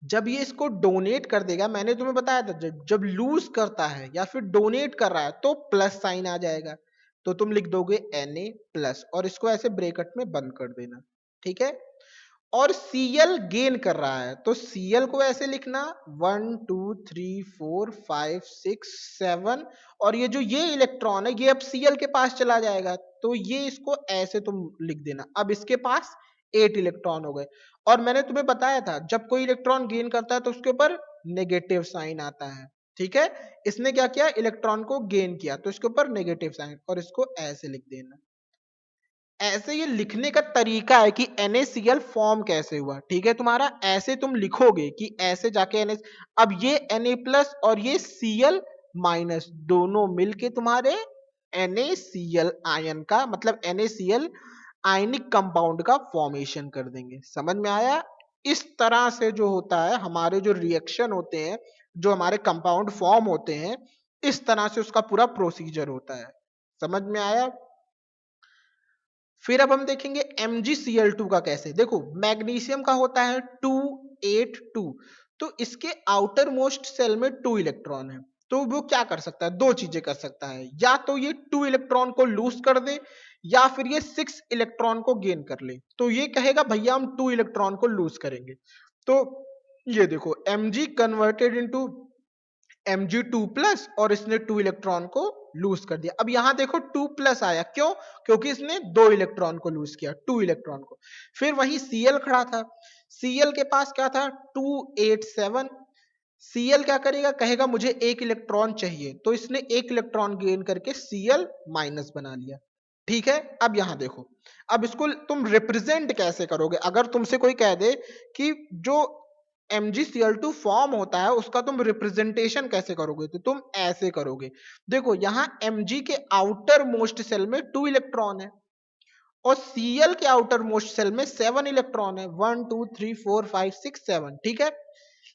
जब ये इसको डोनेट कर देगा, मैंने तुम्हें बताया था जब लूज करता है या फिर डोनेट कर रहा है तो प्लस साइन आ जाएगा। तो तुम लिख दोगे Na प्लस और इसको ऐसे ब्रैकेट में बंद कर देना, ठीक है। और Cl गेन कर रहा है तो Cl को ऐसे लिखना 1 2 3 4 5 6 7, और ये जो ये इलेक्ट्रॉन है ये अब Cl के पास चला जाएगा, तो ये इसको ऐसे तुम लिख देना। अब इसके पास 8 इलेक्ट्रॉन हो गए। और मैंने तुम्हें बताया था जब कोई इलेक्ट्रॉन गेन करता है तो उसके ऊपर नेगेटिव साइन आता है, ठीक है। इसने क्या किया, इलेक्ट्रॉन को गेन किया तो इसके ऊपर नेगेटिव साइन, और इसको ऐसे लिख देना। ऐसे ये लिखने का तरीका है कि NaCl फॉर्म कैसे हुआ, ठीक है। तुम्हारा ऐसे तुम लिखोगे कि ऐसे जाके Na, अब ये Na प्लस और ये Cl माइनस दोनों मिलके तुम्हारे NaCl आयन का, मतलब NaCl आयनिक कंपाउंड का फॉर्मेशन कर देंगे। समझ में आया? इस तरह से जो होता है हमारे जो रिएक्शन होते हैं, जो हमारे कंपाउंड फॉर्म होते हैं, इस तरह से उसका पूरा प्रोसीजर होता है। समझ में आया? फिर अब हम देखेंगे MgCl2 का कैसे। देखो मैग्नीशियम का होता है 282, तो इसके आउटर मोस्ट सेल में 2 इलेक्ट्रॉन है, तो वो क्या कर सकता है, दो चीजें कर सकता है, या तो ये 2 इलेक्ट्रॉन को लूज कर दे या फिर ये 6 इलेक्ट्रॉन को गेन कर ले। तो ये कहेगा भैया हम 2 इलेक्ट्रॉन को लूज करेंगे। तो ये देखो Mg कन्वर्टेड इनटू Mg2+ और इसने 2 इलेक्ट्रॉन को लूज कर दिया। अब यहां देखो 2+ आया, क्यों? क्योंकि इसने 2 इलेक्ट्रॉन को लूज किया, 2 इलेक्ट्रॉन को। फिर वही Cl खड़ा था, Cl के पास क्या था, 287। Cl क्या करेगा, कहेगा मुझे 1 इलेक्ट्रॉन चाहिए, तो इसने 1 इलेक्ट्रॉन गेन करके Cl- बना लिया। ठीक है, अब यहां देखो, अब इसको तुम रिप्रेजेंट कैसे करोगे? अगर तुमसे कोई कह दे कि जो MgCl2 फॉर्म होता है उसका तुम रिप्रेजेंटेशन कैसे करोगे, तो तुम ऐसे करोगे। देखो यहां Mg के आउटर मोस्ट सेल में 2 इलेक्ट्रॉन है और Cl के आउटर मोस्ट सेल में 7 इलेक्ट्रॉन है, 1 2 3 4 5 6 7। ठीक है,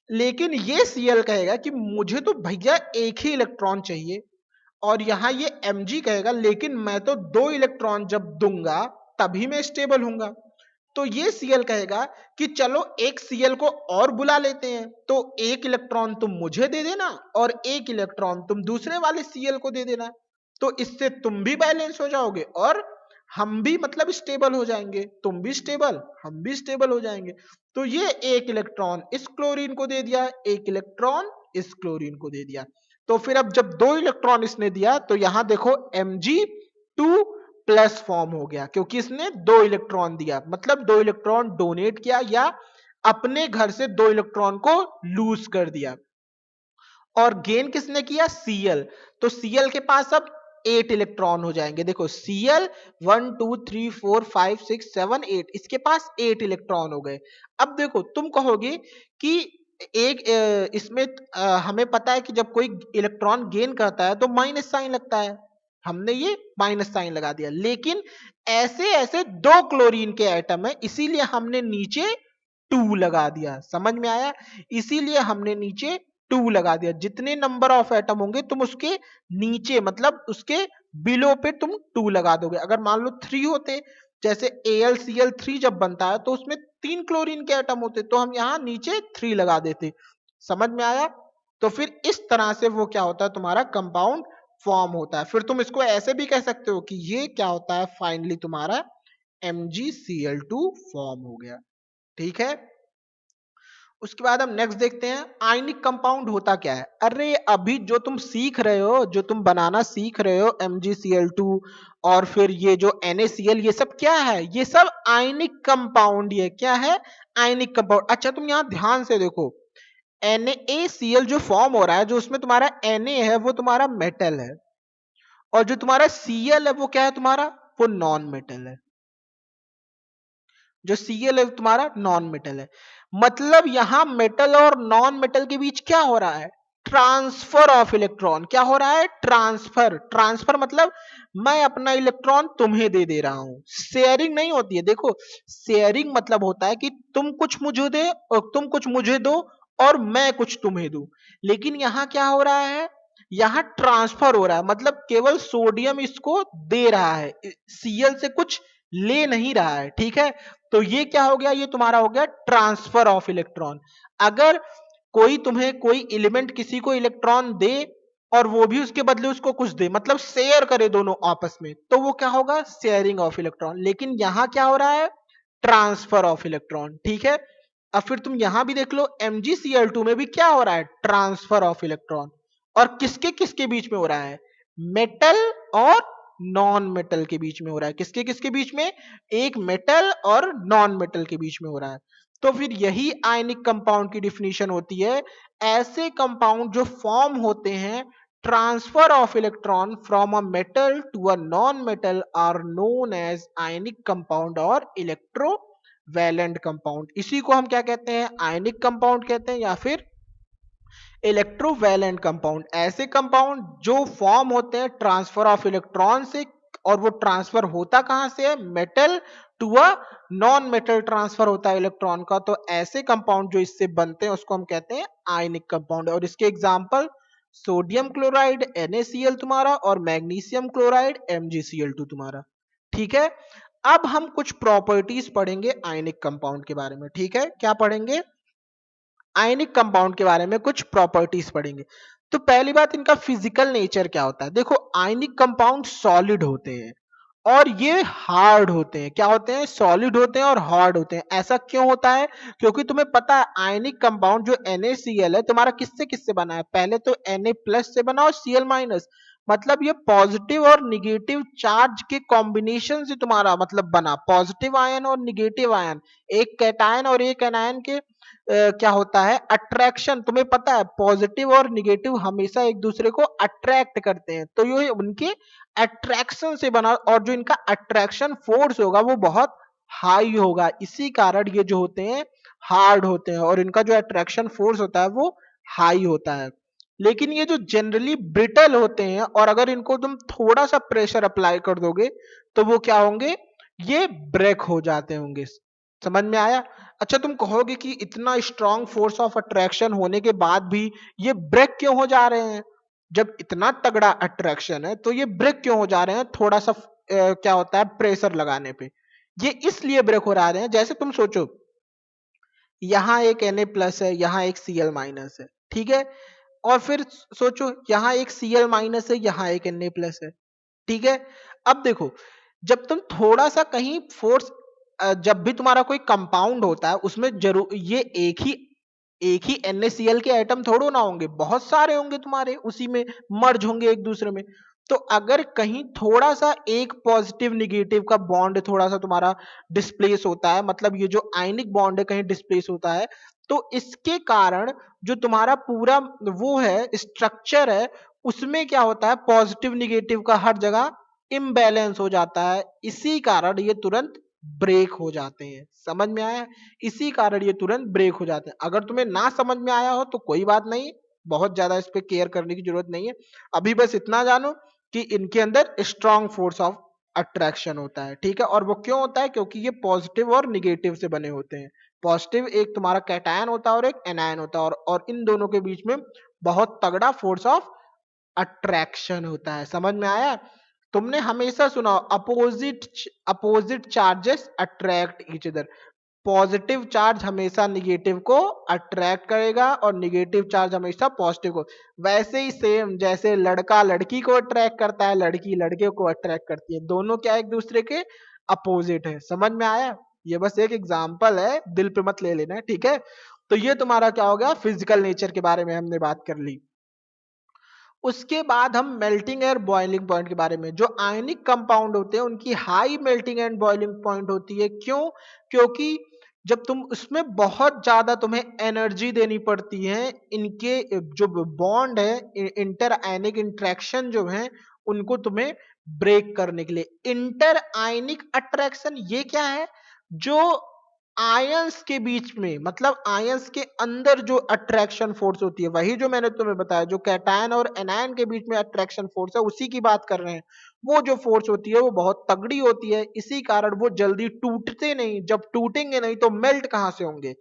लेकिन ये Cl कहेगा कि मुझे तो भैया एक ही इलेक्ट्रॉन चाहिए, और यहां ये Mg कहेगा लेकिन मैं तो 2 इलेक्ट्रॉन जब दूंगा तभी मैं स्टेबल हूंगा। तो ये Cl कहेगा कि चलो एक Cl को और बुला लेते हैं, तो 1 इलेक्ट्रॉन तुम मुझे दे देना और 1 इलेक्ट्रॉन तुम दूसरे वाले Cl को दे देना, तो इससे तुम भी बैलेंस हो जाओगे और हम भी मतलब स्टेबल हो जाएंगे, तुम भी स्टेबल हम भी स्टेबल हो जाएंगे। तो ये 1 इलेक्ट्रॉन इस क्लोरीन को दे दिया, 1 इलेक्ट्रॉन इस क्लोरीन को दे दिया। तो फिर अब जब 2 इलेक्ट्रॉन इसने दिया तो यहां देखो Mg2+ फॉर्म हो गया, क्योंकि इसने 2 इलेक्ट्रॉन दिया, मतलब 2 इलेक्ट्रॉन डोनेट किया या अपने घर से 2 इलेक्ट्रॉन को लूज कर दिया। और गेन किसने किया, Cl। तो Cl के पास अब 8 इलेक्ट्रॉन हो जाएंगे। देखो Cl 1 2 3 4 5 6 7 8, इसके पास 8 इलेक्ट्रॉन हो गए। अब देखो तुम कहोगे कि एक इसमें हमें पता है कि जब कोई इलेक्ट्रॉन गेन करता है तो माइनस साइन लगता है, हमने ये माइनस साइन लगा दिया, लेकिन ऐसे ऐसे 2 क्लोरीन के एटम है इसीलिए हमने नीचे 2 लगा दिया। समझ में आया? इसीलिए हमने नीचे 2 लगा दिया। जितने नंबर ऑफ एटम होंगे तुम उसके नीचे मतलब उसके बिलो पे तुम 2 लगा दोगे। अगर मान लो 3 होते, जैसे AlCl3 जब बनता है तो उसमें 3 क्लोरीन के एटम होते, तो हम यहां नीचे 3 लगा देते। समझ में आया? तो फिर इस तरह से वो क्या होता है, तुम्हारा कंपाउंड फॉर्म होता है। फिर तुम इसको ऐसे भी कह सकते हो कि ये क्या होता है, फाइनली तुम्हारा MgCl2 फॉर्म हो गया। ठीक है, उसके बाद हम नेक्स्ट देखते हैं आयनिक कंपाउंड होता क्या है। अरे अभी जो तुम सीख रहे हो, जो तुम बनाना सीख रहे हो MgCl2 और फिर ये जो NaCl, ये सब क्या है, ये सब आयनिक कंपाउंड। ये क्या है, आयनिक कंपाउंड। अच्छा तुम यहां ध्यान से देखो, NaCl जो फॉर्म हो रहा है, जो उसमें तुम्हारा Na है वो तुम्हारा मेटल है, और जो तुम्हारा Cl है वो क्या है तुम्हारा, वो नॉन मेटल है। जो Cl है तुम्हारा नॉन मेटल है। मतलब यहां मेटल और नॉन मेटल के बीच क्या हो रहा है, ट्रांसफर ऑफ इलेक्ट्रॉन। क्या हो रहा है, ट्रांसफर। ट्रांसफर मतलब मैं अपना इलेक्ट्रॉन तुम्हें दे दे रहा हूं, शेयरिंग नहीं होती है। देखो शेयरिंग मतलब होता है कि तुम कुछ मुझे दे और तुम कुछ मुझे दो और मैं कुछ तुम्हें दूं, लेकिन यहां क्या हो रहा है, यहां ट्रांसफर हो रहा है, मतलब केवल सोडियम इसको दे रहा है, Cl से कुछ ले नहीं रहा है। ठीक है, तो ये क्या हो गया, ये तुम्हारा हो गया ट्रांसफर ऑफ इलेक्ट्रॉन। अगर कोई तुम्हें कोई एलिमेंट किसी को इलेक्ट्रॉन दे और वो भी उसके बदले उसको कुछ दे, मतलब शेयर करे दोनों आपस में, तो वो क्या होगा, शेयरिंग ऑफ इलेक्ट्रॉन। लेकिन यहां क्या हो रहा है, ट्रांसफर ऑफ इलेक्ट्रॉन। ठीक है, अब फिर तुम यहां भी देख लो MgCl2 में भी क्या हो रहा है, ट्रांसफर ऑफ इलेक्ट्रॉन। और किसके किसके बीच में हो रहा है, मेटल और नॉन मेटल के बीच में हो रहा है। किसके किसके बीच में, एक मेटल और नॉन मेटल के बीच में हो रहा है। तो फिर यही आयनिक कंपाउंड की डिफिनीशन होती है। ऐसे कंपाउंड जो फॉर्म होते हैं transfer of electron from a metal to a non metal are known as ionic compound और इलेक्ट्रोवैलेंट कंपाउंड। इसी को हम क्या कहते हैं, आयनिक कंपाउंड कहते हैं या फिर इलेक्ट्रोवैलेंट कंपाउंड। ऐसे कंपाउंड जो फॉर्म होते हैं ट्रांसफर ऑफ इलेक्ट्रॉन से, और वो ट्रांसफर होता कहां से है, metal to a non metal transfer होता है इलेक्ट्रॉन का। तो ऐसे कंपाउंड जो इससे बनते हैं उसको हम कहते हैं आयनिक कंपाउंड। और इसके एग्जांपल सोडियम क्लोराइड NaCl तुम्हारा, और मैग्नीशियम क्लोराइड MgCl2 तुम्हारा। ठीक है, अब हम कुछ प्रॉपर्टीज पढ़ेंगे आयनिक कंपाउंड के बारे में। ठीक है, क्या पढ़ेंगे, आयनिक कंपाउंड के बारे में कुछ प्रॉपर्टीज पढ़ेंगे। तो पहली बात, इनका फिजिकल नेचर क्या होता है? देखो, आयनिक कंपाउंड सॉलिड होते हैं और ये हार्ड होते हैं। क्या होते हैं? सॉलिड होते हैं और हार्ड होते हैं। ऐसा क्यों होता है? क्योंकि तुम्हें पता है आयनिक कंपाउंड जो NaCl है तुम्हारा किससे किससे बना है? पहले तो Na प्लस से बना और Cl माइनस, मतलब ये पॉजिटिव और निगेटिव चार्ज के कॉम्बिनेशन से तुम्हारा मतलब बना। पॉजिटिव आयन और निगेटिव आयन, एक कैटायन और एक एनायन के क्या होता है? अट्रैक्शन। तुम्हें पता है पॉजिटिव और निगेटिव हमेशा एक दूसरे को अट्रैक्ट करते हैं, तो ये उनके अट्रैक्शन से बना, और जो इनका अट्रैक्शन फोर्स होगा वो बहुत हाई होगा, इसी कारण ये जो होते हैं हार्ड होते हैं और इनका जो अट्रैक्शन फोर्स होता है वो हाई होता है। लेकिन ये जो जनरली ब्रिटल होते हैं और अगर इनको तुम थोड़ा सा प्रेशर अप्लाई कर दोगे तो वो क्या होंगे? ये ब्रेक हो जाते होंगे। समझ में आया? अच्छा, तुम कहोगे कि इतना स्ट्रॉन्ग फोर्स ऑफ अट्रैक्शन होने के बाद भी ये ब्रेक क्यों हो जा रहे हैं? जब इतना तगड़ा अट्रैक्शन है तो ये ब्रेक क्यों हो जा रहे हैं? थोड़ा सा क्या होता है प्रेशर लगाने पे ये इसलिए ब्रेक हो रहा है। जैसे तुम सोचो, यहाँ एक Na प्लस है, यहाँ एक Cl माइनस है, ठीक है? और फिर सोचो यहाँ एक Cl माइनस है, यहाँ एक Na प्लस है, ठीक है? अब देखो, जब तुम थोड़ा सा कहीं फोर्स, जब भी तुम्हारा कोई कंपाउंड होता है उसमें जरूर ये एक ही NaCl के एटम थोड़ो ना होंगे, बहुत सारे होंगे तुम्हारे, उसी में मर्ज होंगे एक दूसरे में। तो अगर कहीं थोड़ा सा एक पॉजिटिव निगेटिव का बॉन्ड थोड़ा सा तुम्हारा डिस्प्लेस होता है, मतलब ये जो आयनिक बॉन्ड है कहीं डिस्प्लेस होता है, तो इसके कारण जो तुम्हारा पूरा वो है स्ट्रक्चर है उसमें क्या होता है? पॉजिटिव निगेटिव का हर जगह इम्बैलेंस हो जाता है, इसी कारण ये तुरंत ब्रेक हो जाते हैं। समझ में आया? इसी कारण ये तुरंत ब्रेक हो जाते हैं। अगर तुम्हें ना समझ में आया हो तो कोई बात नहीं, बहुत ज्यादा इस पे केयर करने की जरूरत नहीं है। अभी बस इतना जानो कि इनके अंदर स्ट्रॉन्ग फोर्स ऑफ अट्रैक्शन होता है, ठीक है? और वो क्यों होता है? क्योंकि ये पॉजिटिव और निगेटिव से बने होते हैं। पॉजिटिव एक तुम्हारा कैटायन होता है और एक एनायन होता है, और इन दोनों के बीच में बहुत तगड़ा फोर्स ऑफ अट्रैक्शन होता है। समझ में आया? तुमने हमेशा सुना opposite opposite charges attract each other. Positive charge हमेशा निगेटिव को अट्रैक्ट करेगा और निगेटिव चार्ज हमेशा पॉजिटिव को। वैसे ही सेम जैसे लड़का लड़की को अट्रैक्ट करता है, लड़की लड़के को अट्रैक्ट करती है, दोनों क्या एक दूसरे के अपोजिट है। समझ में आया? ये बस एक एग्जांपल है, दिल पे मत ले लेना, ठीक है? तो ये तुम्हारा क्या हो गया? फिजिकल नेचर के बारे में हमने बात कर ली। उसके बाद हम मेल्टिंग एंड बॉइलिंग पॉइंट के बारे में, जो आयनिक कंपाउंड होते हैं उनकी high melting and boiling point होती है। क्यों? क्योंकि जब तुम उसमें बहुत ज्यादा तुम्हें एनर्जी देनी पड़ती है, इनके जो बॉन्ड है, इंटर आयनिक इंट्रैक्शन जो है उनको तुम्हें ब्रेक करने के लिए। इंटर आयनिक अट्रैक्शन ये क्या है? जो आयंस के बीच में, मतलब आयंस के अंदर जो अट्रैक्शन फोर्स होती है, वही जो मैंने तुम्हें बताया, जो कैटायन और एनायन के बीच में अट्रैक्शन फोर्स है उसी की बात कर रहे हैं। वो जो फोर्स होती है वो बहुत तगड़ी होती है, इसी कारण वो जल्दी टूटते नहीं। जब टूटेंगे नहीं तो मेल्ट कहां से होंगे?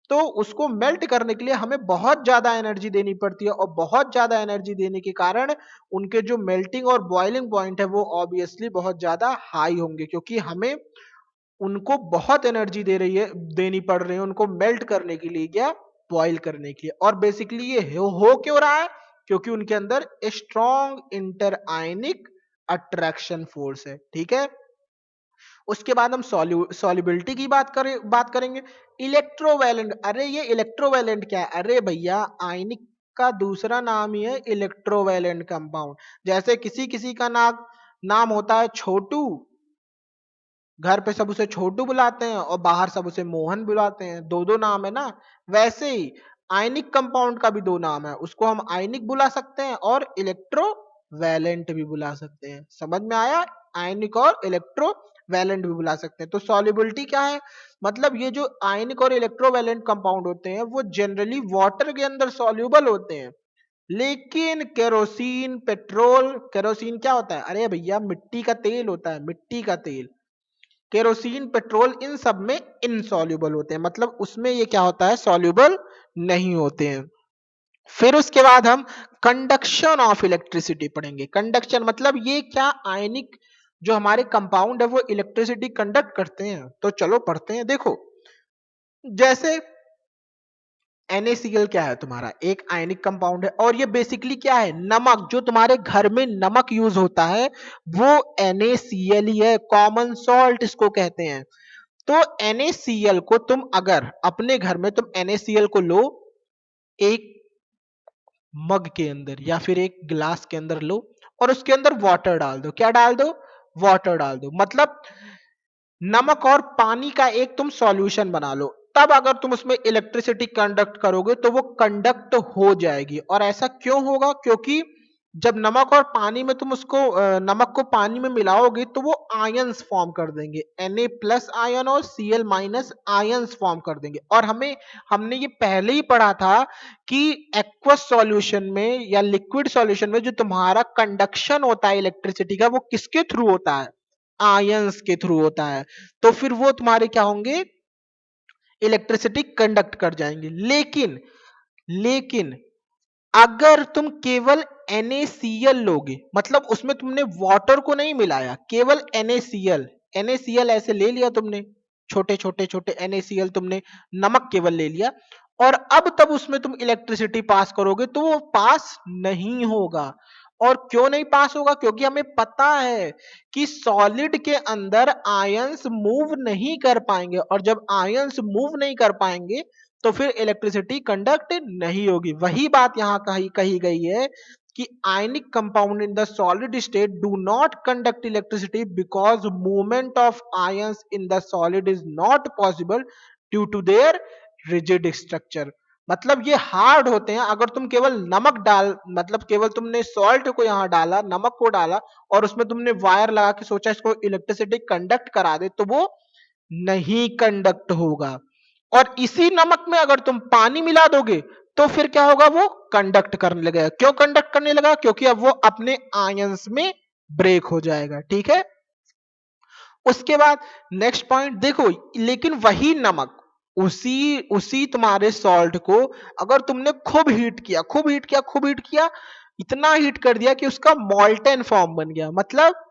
तो उसको मेल्ट करने के लिए हमें बहुत ज्यादा एनर्जी देनी पड़ती है, और बहुत ज्यादा एनर्जी देने के कारण उनके जो मेल्टिंग और बॉइलिंग पॉइंट है वो ऑब्वियसली बहुत ज्यादा हाई होंगे, क्योंकि हमें उनको बहुत एनर्जी देनी पड़ रही है उनको मेल्ट करने के लिए या बॉईल करने के लिए। और बेसिकली ये हो क्यों रहा है? क्योंकि उनके अंदर स्ट्रॉन्ग इंटर आयनिक अट्रैक्शन फोर्स है, ठीक है? उसके बाद हम सॉल्युबिलिटी की बात करेंगे। इलेक्ट्रोवैलेंट, अरे ये इलेक्ट्रोवैलेंट क्या है? अरे भैया, आयनिक का दूसरा नाम ही है इलेक्ट्रोवैलेंट कंपाउंड। जैसे किसी किसी का नाम होता है छोटू, घर पे सब उसे छोटू बुलाते हैं और बाहर सब उसे मोहन बुलाते हैं, दो दो नाम है ना। वैसे ही आयनिक कंपाउंड का भी दो नाम है, उसको हम आयनिक बुला सकते हैं और इलेक्ट्रो वैलेंट भी बुला सकते हैं। समझ में आया? आयनिक और इलेक्ट्रो वैलेंट भी बुला सकते हैं। तो सॉल्युबिलिटी क्या है? मतलब ये जो आयनिक और इलेक्ट्रो वैलेंट कंपाउंड होते हैं वो जनरली वाटर के अंदर सॉल्युबल होते हैं। लेकिन केरोसिन, पेट्रोल, केरोसिन क्या होता है? अरे भैया, मिट्टी का तेल होता है, मिट्टी का तेल। केरोसिन, पेट्रोल, इन सब में इनसॉल्युबल होते हैं, मतलब उसमें ये क्या होता है? सॉल्युबल नहीं होते हैं। फिर उसके बाद हम कंडक्शन ऑफ इलेक्ट्रिसिटी पढ़ेंगे। कंडक्शन मतलब ये क्या? आयनिक जो हमारे कंपाउंड है वो इलेक्ट्रिसिटी कंडक्ट करते हैं। तो चलो पढ़ते हैं। देखो, जैसे NaCl क्या है तुम्हारा, एक आयनिक कंपाउंड है, और ये बेसिकली क्या है, नमक, जो तुम्हारे घर में नमक यूज होता है वो NaCl ही है, कॉमन सॉल्ट इसको कहते हैं। तो NaCl को तुम अगर अपने घर में तुम NaCl को लो, एक मग के अंदर या फिर एक गिलास के अंदर लो और उसके अंदर वाटर डाल दो, क्या डाल दो, वाटर डाल दो, मतलब नमक और पानी का एक तुम सॉल्यूशन बना लो, तब अगर तुम उसमें इलेक्ट्रिसिटी कंडक्ट करोगे तो वो कंडक्ट हो जाएगी। और ऐसा क्यों होगा, क्योंकि जब नमक और पानी में तुम उसको नमक को पानी में मिलाओगे तो वो आयंस फॉर्म कर देंगे, Na प्लस आयन और Cl माइनस आयंस फॉर्म कर देंगे। और हमने ये पहले ही पढ़ा था कि एक्वस सॉल्यूशन में या लिक्विड सॉल्यूशन में जो तुम्हारा कंडक्शन होता है इलेक्ट्रिसिटी का, वो किसके थ्रू होता है, आयंस के थ्रू होता है। तो फिर वो तुम्हारे क्या होंगे, इलेक्ट्रिसिटी कंडक्ट कर जाएंगे। लेकिन लेकिन अगर तुम केवल NaCl लोगे, मतलब उसमें तुमने वाटर को नहीं मिलाया, केवल NaCl ऐसे ले लिया तुमने, छोटे छोटे छोटे NaCl तुमने नमक केवल ले लिया, और अब तब उसमें तुम इलेक्ट्रिसिटी पास करोगे तो वो पास नहीं होगा। और क्यों नहीं पास होगा, क्योंकि हमें पता है कि सॉलिड के अंदर आयंस मूव नहीं कर पाएंगे, और जब आयंस मूव नहीं कर पाएंगे तो फिर इलेक्ट्रिसिटी कंडक्ट नहीं होगी। वही बात यहां कही गई है कि ionic compound in the solid state do not conduct electricity because movement of ions in the solid is not possible due to their rigid structure. मतलब ये हार्ड होते हैं। अगर तुम केवल नमक डाल, मतलब केवल तुमने सॉल्ट को यहां डाला, नमक को डाला, और उसमें तुमने वायर लगा के सोचा इसको इलेक्ट्रिसिटी कंडक्ट करा दे, तो वो नहीं कंडक्ट होगा। और इसी नमक में अगर तुम पानी मिला दोगे तो फिर क्या होगा, वो कंडक्ट करने लगेगा। क्यों कंडक्ट करने लगा, क्योंकि अब वो अपने आयंस में ब्रेक हो जाएगा। ठीक है, उसके बाद नेक्स्ट पॉइंट देखो, लेकिन वही नमक, उसी उसी तुम्हारे सॉल्ट को अगर तुमने खूब हीट किया, खूब हीट किया, खूब हीट किया, इतना हीट कर दिया कि उसका मॉल्टेन फॉर्म बन गया, मतलब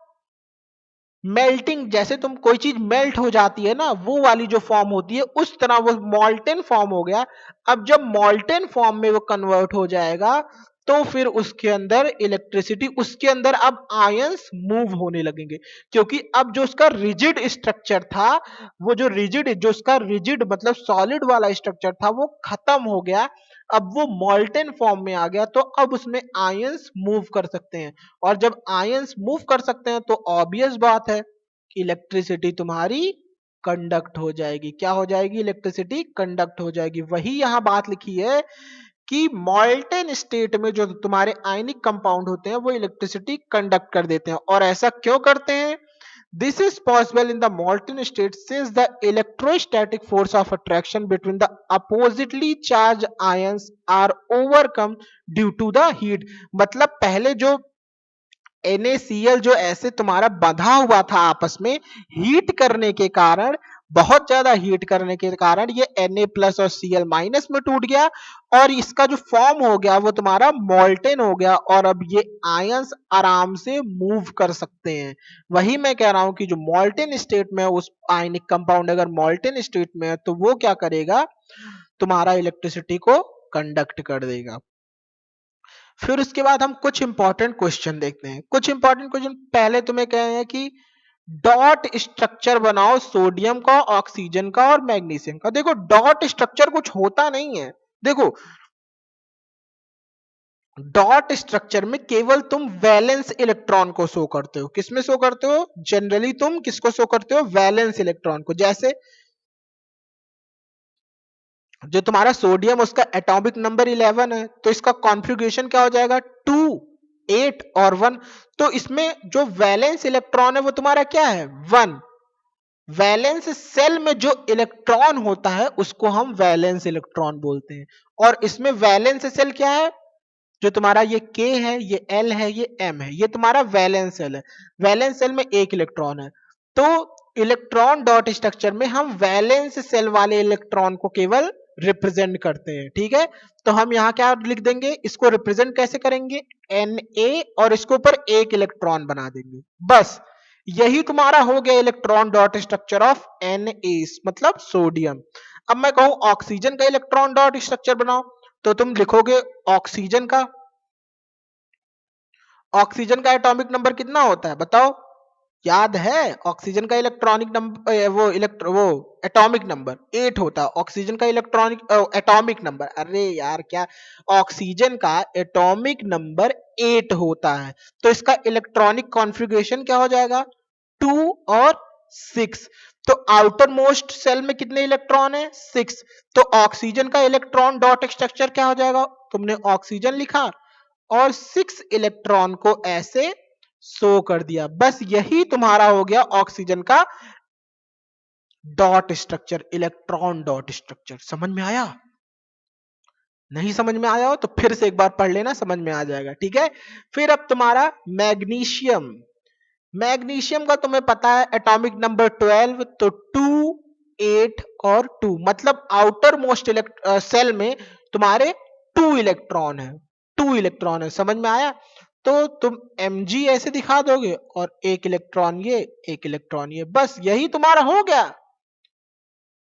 मेल्टिंग, जैसे तुम कोई चीज मेल्ट हो जाती है ना, वो वाली जो फॉर्म होती है, उस तरह वो मॉल्टेन फॉर्म हो गया। अब जब मॉल्टेन फॉर्म में वो कन्वर्ट हो जाएगा तो फिर उसके अंदर इलेक्ट्रिसिटी, उसके अंदर अब आयंस मूव होने लगेंगे, क्योंकि अब जो उसका रिजिड स्ट्रक्चर था, वो जो उसका रिजिड मतलब सॉलिड वाला स्ट्रक्चर था, वो खत्म हो गया। अब वो मॉल्टेन फॉर्म में आ गया, तो अब उसमें आयंस मूव कर सकते हैं। और जब आयंस मूव कर सकते हैं तो ऑब्वियस बात है कि इलेक्ट्रिसिटी तुम्हारी कंडक्ट हो जाएगी। क्या हो जाएगी, इलेक्ट्रिसिटी कंडक्ट हो जाएगी। वही यहां बात लिखी है कि मॉल्टेन स्टेट में जो तुम्हारे आयनिक कंपाउंड होते हैं वो इलेक्ट्रिसिटी कंडक्ट कर देते हैं। और ऐसा क्यों करते हैं, this is possible in the molten state since the electrostatic force of attraction between the oppositely charged ions are overcome due to the heat। मतलब पहले जो NaCl जो ऐसे तुम्हारा बंधा हुआ था आपस में, हीट करने के कारण, बहुत ज्यादा हीट करने के कारण ये Na प्लस और Cl माइनस में टूट गया, और इसका जो फॉर्म हो गया वो तुम्हारा मॉल्टेन हो गया, और अब ये आयंस आराम से मूव कर सकते हैं। वही मैं कह रहा हूं कि जो मॉल्टेन स्टेट में है, उस आयनिक कंपाउंड अगर मॉल्टेन स्टेट में है तो वो क्या करेगा, तुम्हारा इलेक्ट्रिसिटी को कंडक्ट कर देगा। फिर उसके बाद हम कुछ इंपॉर्टेंट क्वेश्चन देखते हैं। कुछ इंपॉर्टेंट क्वेश्चन, पहले तुम्हें कहे हैं कि डॉट स्ट्रक्चर बनाओ सोडियम का, ऑक्सीजन का और मैग्नीशियम का। देखो डॉट स्ट्रक्चर कुछ होता नहीं है। देखो डॉट स्ट्रक्चर में केवल तुम वैलेंस इलेक्ट्रॉन को शो करते हो। किसमें शो करते हो, जनरली तुम किसको शो करते हो, वैलेंस इलेक्ट्रॉन को। जैसे जो तुम्हारा सोडियम, उसका एटॉमिक नंबर 11 है, तो इसका कॉन्फ़िगरेशन क्या हो जाएगा, 2, 8 और 1। तो इसमें जो वैलेंस इलेक्ट्रॉन है वो तुम्हारा क्या है, 1। वैलेंस सेल में जो इलेक्ट्रॉन होता है उसको हम वैलेंस इलेक्ट्रॉन बोलते हैं। और इसमें वैलेंस सेल क्या है, जो तुम्हारा ये K है, ये L है, ये M है, ये तुम्हारा वैलेंस सेल है। वैलेंस सेल में एक इलेक्ट्रॉन है। तो इलेक्ट्रॉन डॉट स्ट्रक्चर में हम वैलेंस सेल वाले इलेक्ट्रॉन को केवल रिप्रेजेंट करते हैं। ठीक है, तो हम यहाँ क्या लिख देंगे, इसको रिप्रेजेंट कैसे करेंगे, Na, और इसके ऊपर एक इलेक्ट्रॉन बना देंगे, बस। यही तुम्हारा हो गया electron dot structure of Na, मतलब सोडियम। अब मैं कहूं ऑक्सीजन का इलेक्ट्रॉन डॉट स्ट्रक्चर बनाओ, तो तुम लिखोगे ऑक्सीजन का एटॉमिक नंबर कितना होता है बताओ, याद है? ऑक्सीजन का इलेक्ट्रॉनिक नंबर वो एटॉमिक नंबर 8 होता है, ऑक्सीजन का इलेक्ट्रॉनिक एटॉमिक नंबर, अरे यार क्या, ऑक्सीजन का एटॉमिक नंबर 8 होता है, तो इसका इलेक्ट्रॉनिक कॉन्फ़िगरेशन क्या हो जाएगा, 2 और 6। तो आउटर मोस्ट सेल में कितने इलेक्ट्रॉन है, 6। तो ऑक्सीजन का इलेक्ट्रॉन डॉट स्ट्रक्चर क्या हो जाएगा, तुमने ऑक्सीजन लिखा और 6 इलेक्ट्रॉन को ऐसे शो कर दिया, बस यही तुम्हारा हो गया ऑक्सीजन का dot structure, electron dot structure. समझ में आया? नहीं समझ में आया हो तो फिर से एक बार पढ़ लेना, समझ में आ जाएगा, ठीक है। फिर अब तुम्हारा मैग्नीशियम, मैग्नीशियम का तुम्हें पता है एटॉमिक नंबर 12, तो 2, 8 और 2, मतलब आउटर मोस्ट सेल में तुम्हारे 2 इलेक्ट्रॉन है, 2 इलेक्ट्रॉन है, समझ में आया? तो तुम Mg ऐसे दिखा दोगे और एक इलेक्ट्रॉन ये, एक इलेक्ट्रॉन ये, बस यही तुम्हारा हो गया।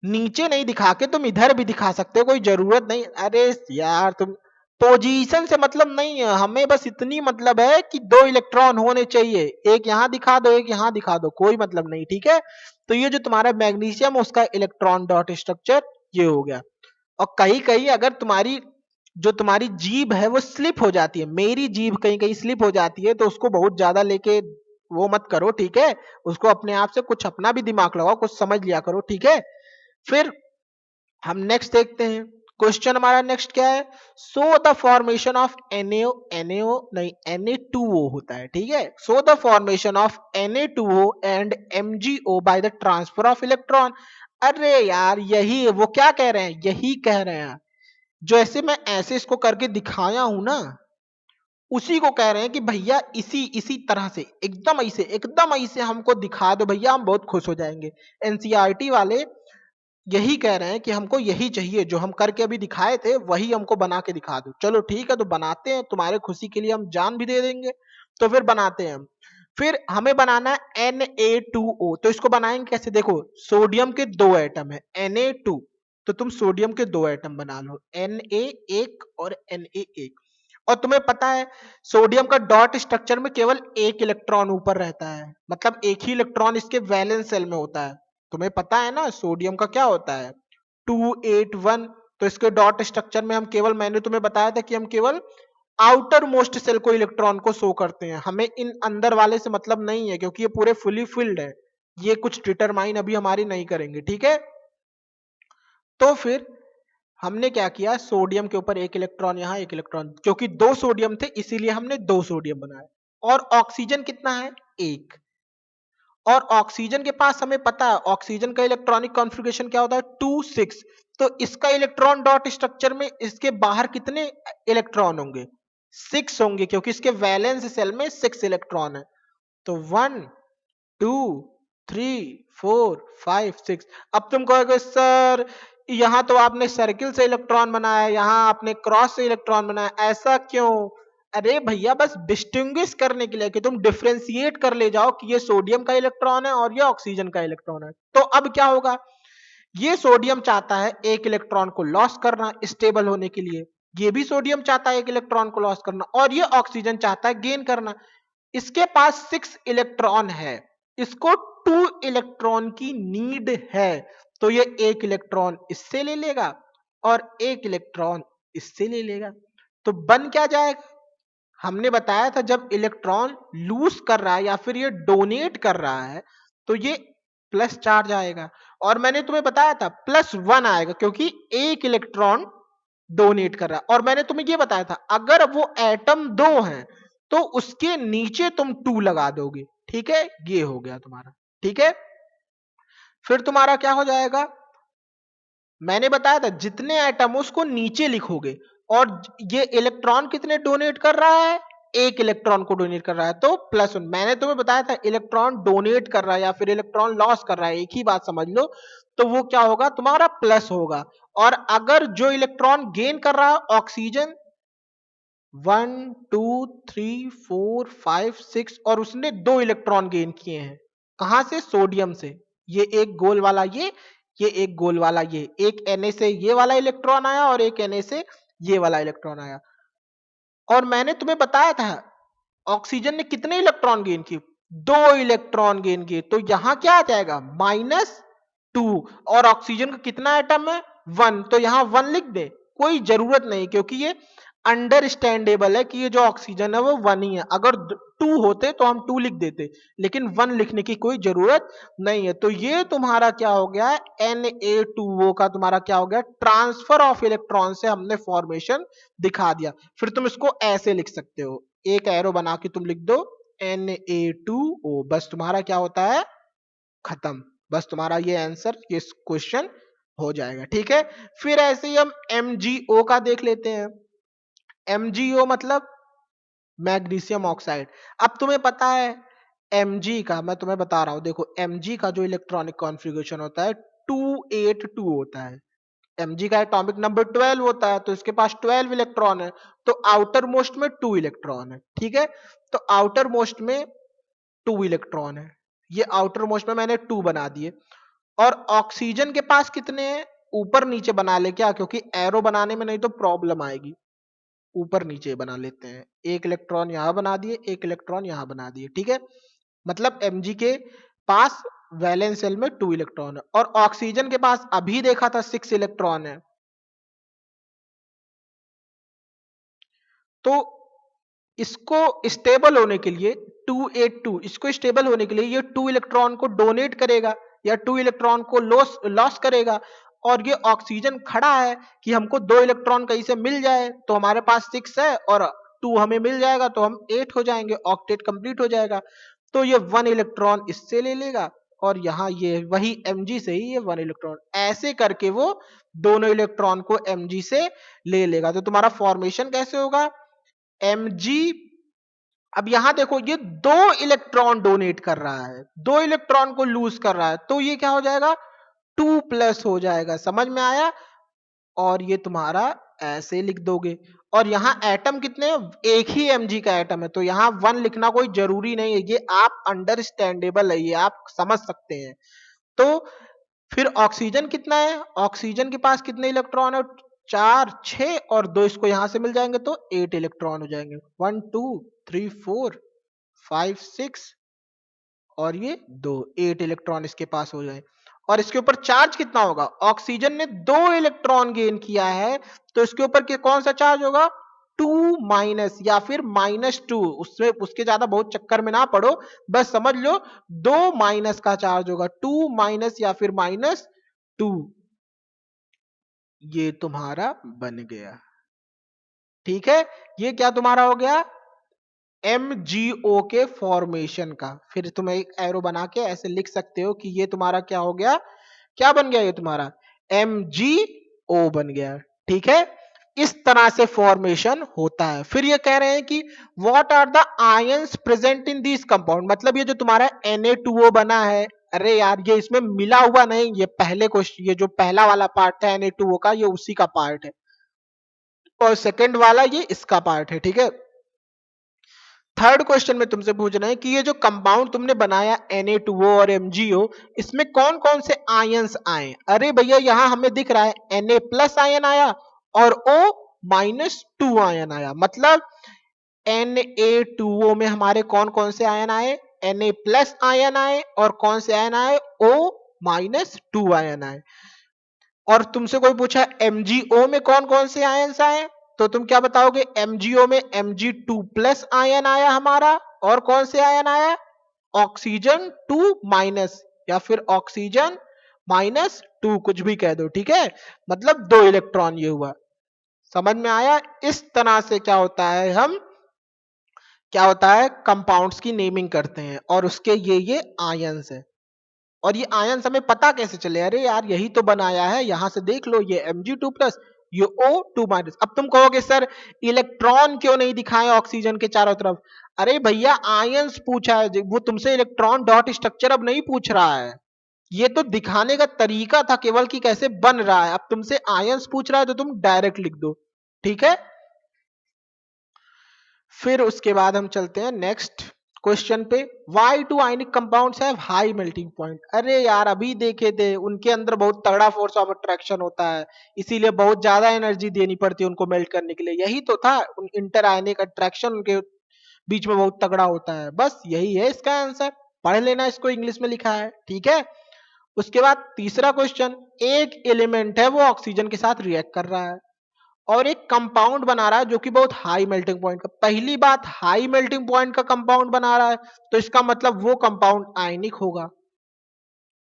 नीचे नहीं दिखा के तुम इधर भी दिखा सकते हो, कोई जरूरत नहीं। अरे यार तुम, पोजीशन से मतलब नहीं है हमें, बस इतनी मतलब है कि 2 इलेक्ट्रॉन होने चाहिए, एक यहां दिखा दो एक यहां दिखा दो, कोई मतलब नहीं, ठीक है। तो ये जो तुम्हारा मैग्नीशियम उसका इलेक्ट्रॉन डॉट स्ट्रक्चर ये हो गया। और कहीं कहीं अगर तुम्हारी जो तुम्हारी जीभ है वो स्लिप हो जाती है, मेरी जीभ कहीं कहीं स्लिप हो जाती है, तो उसको बहुत ज्यादा लेके वो मत करो, ठीक है। उसको अपने आप से कुछ अपना भी दिमाग लगाओ, कुछ समझ लिया करो, ठीक है। फिर हम नेक्स्ट देखते हैं, क्वेश्चन हमारा नेक्स्ट क्या है, so the formation of NaO नहीं Na2O होता है, ठीक है। So the formation of Na2O and MgO by the transfer of electron. अरे यार यही वो क्या कह रहे हैं, यही कह रहे हैं, जो ऐसे मैं ऐसे इसको करके दिखाया हूं ना, उसी को कह रहे हैं कि भैया इसी इसी तरह से एकदम ऐसे हमको दिखा दो भैया, हम बहुत खुश हो जाएंगे। एनसीईआरटी वाले यही कह रहे हैं कि हमको यही चाहिए, जो हम करके अभी दिखाए थे वही हमको बना के दिखा दो। चलो ठीक है, तो बनाते हैं, तुम्हारे खुशी के लिए हम जान भी दे देंगे। तो फिर बनाते हैं हम। फिर हमें बनाना है Na2O, तो इसको बनाएंगे कैसे, देखो सोडियम के 2 एटम है Na2, तो तुम सोडियम के 2 एटम बना लो, Na1 और Na1। और तुम्हें पता है सोडियम का डॉट स्ट्रक्चर में केवल एक इलेक्ट्रॉन ऊपर रहता है, मतलब एक ही इलेक्ट्रॉन इसके वैलेंस सेल में होता है। तुम्हें पता है ना सोडियम का क्या होता है, 281। तो इसके डॉट स्ट्रक्चर में हम केवल, मैंने तुम्हें बताया था कि हम केवल आउटर मोस्ट सेल को इलेक्ट्रॉन को शो करते हैं, हमें इन अंदर वाले से मतलब नहीं है, क्योंकि ये पूरे फुली फिल्ड है, ये कुछ डिटरमाइन अभी हमारी नहीं करेंगे, ठीक है। तो फिर हमने क्या किया, सोडियम के ऊपर एक इलेक्ट्रॉन, यहां एक इलेक्ट्रॉन, क्योंकि 2 सोडियम थे इसीलिए हमने 2 सोडियम बनाए। और ऑक्सीजन कितना है, एक। और ऑक्सीजन के पास हमें पता है ऑक्सीजन का इलेक्ट्रॉनिक कॉन्फ़िगरेशन क्या होता है, 2 6। तो इसका इलेक्ट्रॉन डॉट स्ट्रक्चर में इसके बाहर कितने इलेक्ट्रॉन होंगे, 6 होंगे, क्योंकि इसके वैलेंस सेल में 6 इलेक्ट्रॉन है। तो 1 2 3 4 5 6। अब तुम कहोगे सर यहां तो आपने सर्किल से इलेक्ट्रॉन बनाया, यहां आपने क्रॉस से इलेक्ट्रॉन बनाया, ऐसा क्यों? अरे भैया बस डिस्टिंग्विश करने के लिए, कि तुम डिफ्रेंशिएट कर ले जाओ कि ये सोडियम का इलेक्ट्रॉन है और ये ऑक्सीजन का इलेक्ट्रॉन है। तो अब क्या होगा, ये सोडियम चाहता है एक इलेक्ट्रॉन को लॉस करना स्टेबल होने के लिए, ये भी सोडियम चाहता है एक इलेक्ट्रॉन को लॉस करना, और ये ऑक्सीजन चाहता है गेन करना। इसके पास 6 इलेक्ट्रॉन है, इसको 2 इलेक्ट्रॉन की नीड है, तो ये एक इलेक्ट्रॉन इससे ले लेगा और एक इलेक्ट्रॉन इससे ले लेगा। तो बन क्या जाएगा, हमने बताया था जब इलेक्ट्रॉन लूज कर रहा है या फिर ये डोनेट कर रहा है तो ये प्लस चार्ज आएगा, और मैंने तुम्हें बताया था +1 आएगा क्योंकि एक इलेक्ट्रॉन डोनेट कर रहा है। और मैंने तुम्हें ये बताया था अगर वो एटम 2 हैं तो उसके नीचे तुम 2 लगा दोगे, ठीक है, ये हो गया तुम्हारा, ठीक है। फिर तुम्हारा क्या हो जाएगा, मैंने बताया था जितने एटम उसको नीचे लिखोगे, और ये इलेक्ट्रॉन कितने डोनेट कर रहा है, एक इलेक्ट्रॉन को डोनेट कर रहा है, तो +1। मैंने तुम्हें बताया था इलेक्ट्रॉन डोनेट कर रहा है या फिर इलेक्ट्रॉन लॉस कर रहा है, एक ही बात समझ लो, तो वो क्या होगा तुम्हारा प्लस होगा। और अगर जो इलेक्ट्रॉन गेन कर रहा है ऑक्सीजन 1 2 3 4 5 6, और उसने 2 इलेक्ट्रॉन गेन किए हैं, कहां से, सोडियम से, ये एक गोल वाला, ये ये एक गोल वाला, ये एक Na से ये वाला इलेक्ट्रॉन आया और एक Na से ये वाला इलेक्ट्रॉन आया। और मैंने तुम्हें बताया था ऑक्सीजन ने कितने इलेक्ट्रॉन गेन किए, 2 इलेक्ट्रॉन गेन किए, तो यहां क्या आ जाएगा -2। और ऑक्सीजन का कितना एटम है 1, तो यहां 1 लिख दे, कोई जरूरत नहीं, क्योंकि ये अंडरस्टैंडेबल है कि ये जो ऑक्सीजन है वो 1 ही है। अगर 2 होते तो हम 2 लिख देते, लेकिन 1 लिखने की कोई जरूरत नहीं है। तो ये तुम्हारा क्या हो गया है, Na2O का तुम्हारा क्या हो गया, ट्रांसफर ऑफ इलेक्ट्रॉन से हमने फॉर्मेशन दिखा दिया। फिर तुम इसको ऐसे लिख सकते हो, एक एरो बना के तुम लिख दो Na2O, बस तुम्हारा क्या होता है, खत्म। बस तुम्हारा ये आंसर, ये क्वेश्चन हो जाएगा। ठीक है, फिर ऐसे ही हम MgO का देख लेते हैं। MgO मतलब मैग्नीशियम ऑक्साइड। अब तुम्हें पता है Mg का, मैं तुम्हें बता रहा हूं, देखो Mg का जो इलेक्ट्रॉनिक कॉन्फ़िगरेशन होता है 282 होता है। Mg का एटॉमिक नंबर 12 होता है, तो इसके पास 12 इलेक्ट्रॉन है, तो आउटर मोस्ट में 2 इलेक्ट्रॉन है। ठीक है, तो आउटर मोस्ट में 2 इलेक्ट्रॉन है, ये आउटर मोस्ट में मैंने 2 बना दिए। और ऑक्सीजन के पास कितने हैं, ऊपर नीचे बना ले क्या, क्योंकि एरो बनाने में नहीं तो प्रॉब्लम आएगी, ऊपर नीचे बना लेते हैं। एक इलेक्ट्रॉन यहां बना दिए, एक इलेक्ट्रॉन यहां बना दिए। ठीक है, मतलब Mg के पास वैलेंस शेल में 2 इलेक्ट्रॉन है, और ऑक्सीजन के पास अभी देखा था 6 इलेक्ट्रॉन है। तो इसको स्टेबल होने के लिए 282, इसको स्टेबल होने के लिए ये 2 इलेक्ट्रॉन को डोनेट करेगा या 2 इलेक्ट्रॉन को लॉस करेगा। और ये ऑक्सीजन खड़ा है कि हमको 2 इलेक्ट्रॉन कहीं से मिल जाए, तो हमारे पास 6 है और 2 हमें मिल जाएगा, तो हम 8 हो जाएंगे, ऑक्टेट कंप्लीट हो जाएगा। तो ये 1 इलेक्ट्रॉन इससे ले लेगा, और यहाँ ये वही Mg से ही ये 1 इलेक्ट्रॉन, ऐसे करके वो दोनों इलेक्ट्रॉन को Mg से ले लेगा। तो तुम्हारा फॉर्मेशन कैसे होगा, Mg, अब यहां देखो ये 2 इलेक्ट्रॉन डोनेट कर रहा है, 2 इलेक्ट्रॉन को लूज कर रहा है, तो ये क्या हो जाएगा, 2 प्लस हो जाएगा। समझ में आया, और ये तुम्हारा ऐसे लिख दोगे। और यहाँ एटम कितने हैं, एक ही Mg का एटम है, तो यहाँ 1 लिखना कोई जरूरी नहीं है, ये आप अंडरस्टैंडेबल है, ये आप समझ सकते हैं। तो फिर ऑक्सीजन कितना है, ऑक्सीजन के पास कितने इलेक्ट्रॉन है, 4, 6 और 2 इसको यहां से मिल जाएंगे, तो 8 इलेक्ट्रॉन हो जाएंगे। 1 2 3 4 5 6 और ये 2, 8 इलेक्ट्रॉन इसके पास हो जाए। और इसके ऊपर चार्ज कितना होगा, ऑक्सीजन ने 2 इलेक्ट्रॉन गेन किया है, तो इसके ऊपर के कौन सा चार्ज होगा, 2 माइनस या फिर -2, उससे उसके ज्यादा बहुत चक्कर में ना पड़ो, बस समझ लो 2 माइनस का चार्ज होगा, 2 माइनस या फिर -2, ये तुम्हारा बन गया। ठीक है, ये क्या तुम्हारा हो गया, MgO के फॉर्मेशन का। फिर तुम एक एरो बना के ऐसे लिख सकते हो कि ये तुम्हारा क्या हो गया, क्या बन गया, ये तुम्हारा MgO बन गया। ठीक है, इस तरह से फॉर्मेशन होता है। फिर ये कह रहे हैं कि what are the ions present in this compound, मतलब ये जो तुम्हारा Na2O बना है, अरे यार ये इसमें मिला हुआ नहीं, ये पहले क्वेश्चन, ये जो पहला वाला पार्ट है Na2O का, ये उसी का पार्ट है, और सेकंड वाला ये इसका पार्ट है। ठीक है, थर्ड क्वेश्चन में तुमसे पूछ रहे हैं कि ये जो कंपाउंड तुमने बनाया Na2O और MgO, इसमें कौन कौन से आयंस आए। अरे भैया यहाँ हमें दिख रहा है Na प्लस आयन आया और O-2 आयन आया, मतलब Na2O में हमारे कौन कौन से आयन आए, Na प्लस आयन आए, और कौन से आयन आए, O-2 आयन आए। और तुमसे कोई पूछा MgO में कौन कौन से आयंस आए, तो तुम क्या बताओगे, MgO में Mg2 प्लस आयन आया हमारा, और कौन से आयन आया, ऑक्सीजन 2 माइनस या फिर ऑक्सीजन -2, कुछ भी कह दो। ठीक है, मतलब 2 इलेक्ट्रॉन ये हुआ। समझ में आया, इस तरह से क्या होता है, हम क्या होता है कंपाउंड्स की नेमिंग करते हैं, और उसके ये आयंस है। और ये आयंस हमें पता कैसे चले, अरे यार यही तो बनाया है, यहां से देख लो, ये Mg2 प्लस, ये O2 माइनस। अब तुम कहोगे सर इलेक्ट्रॉन क्यों नहीं दिखाए ऑक्सीजन के चारों तरफ, अरे भैया आयंस पूछा है, वो तुमसे इलेक्ट्रॉन डॉट स्ट्रक्चर अब नहीं पूछ रहा है, ये तो दिखाने का तरीका था केवल कि कैसे बन रहा है। अब तुमसे आयंस पूछ रहा है तो तुम डायरेक्ट लिख दो। ठीक है, फिर उसके बाद हम चलते हैं नेक्स्ट क्वेश्चन पे, why do ionic compounds have high melting point. अरे यार अभी देखे थे, उनके अंदर बहुत तगड़ा फोर्स ऑफ अट्रैक्शन होता है, इसीलिए बहुत ज्यादा एनर्जी देनी पड़ती है उनको मेल्ट करने के लिए। यही तो था, इंटर आयनिक अट्रैक्शन उनके बीच में बहुत तगड़ा होता है। बस यही है इसका आंसर, पढ़ लेना, इसको इंग्लिश में लिखा है, ठीक है। उसके बाद तीसरा क्वेश्चन, एक एलिमेंट है वो ऑक्सीजन के साथ रिएक्ट कर रहा है और एक कंपाउंड बना रहा है जो कि बहुत हाई मेल्टिंग पॉइंट का। पहली बात, हाई मेल्टिंग पॉइंट का कंपाउंड बना रहा है तो इसका मतलब वो कंपाउंड आयनिक होगा,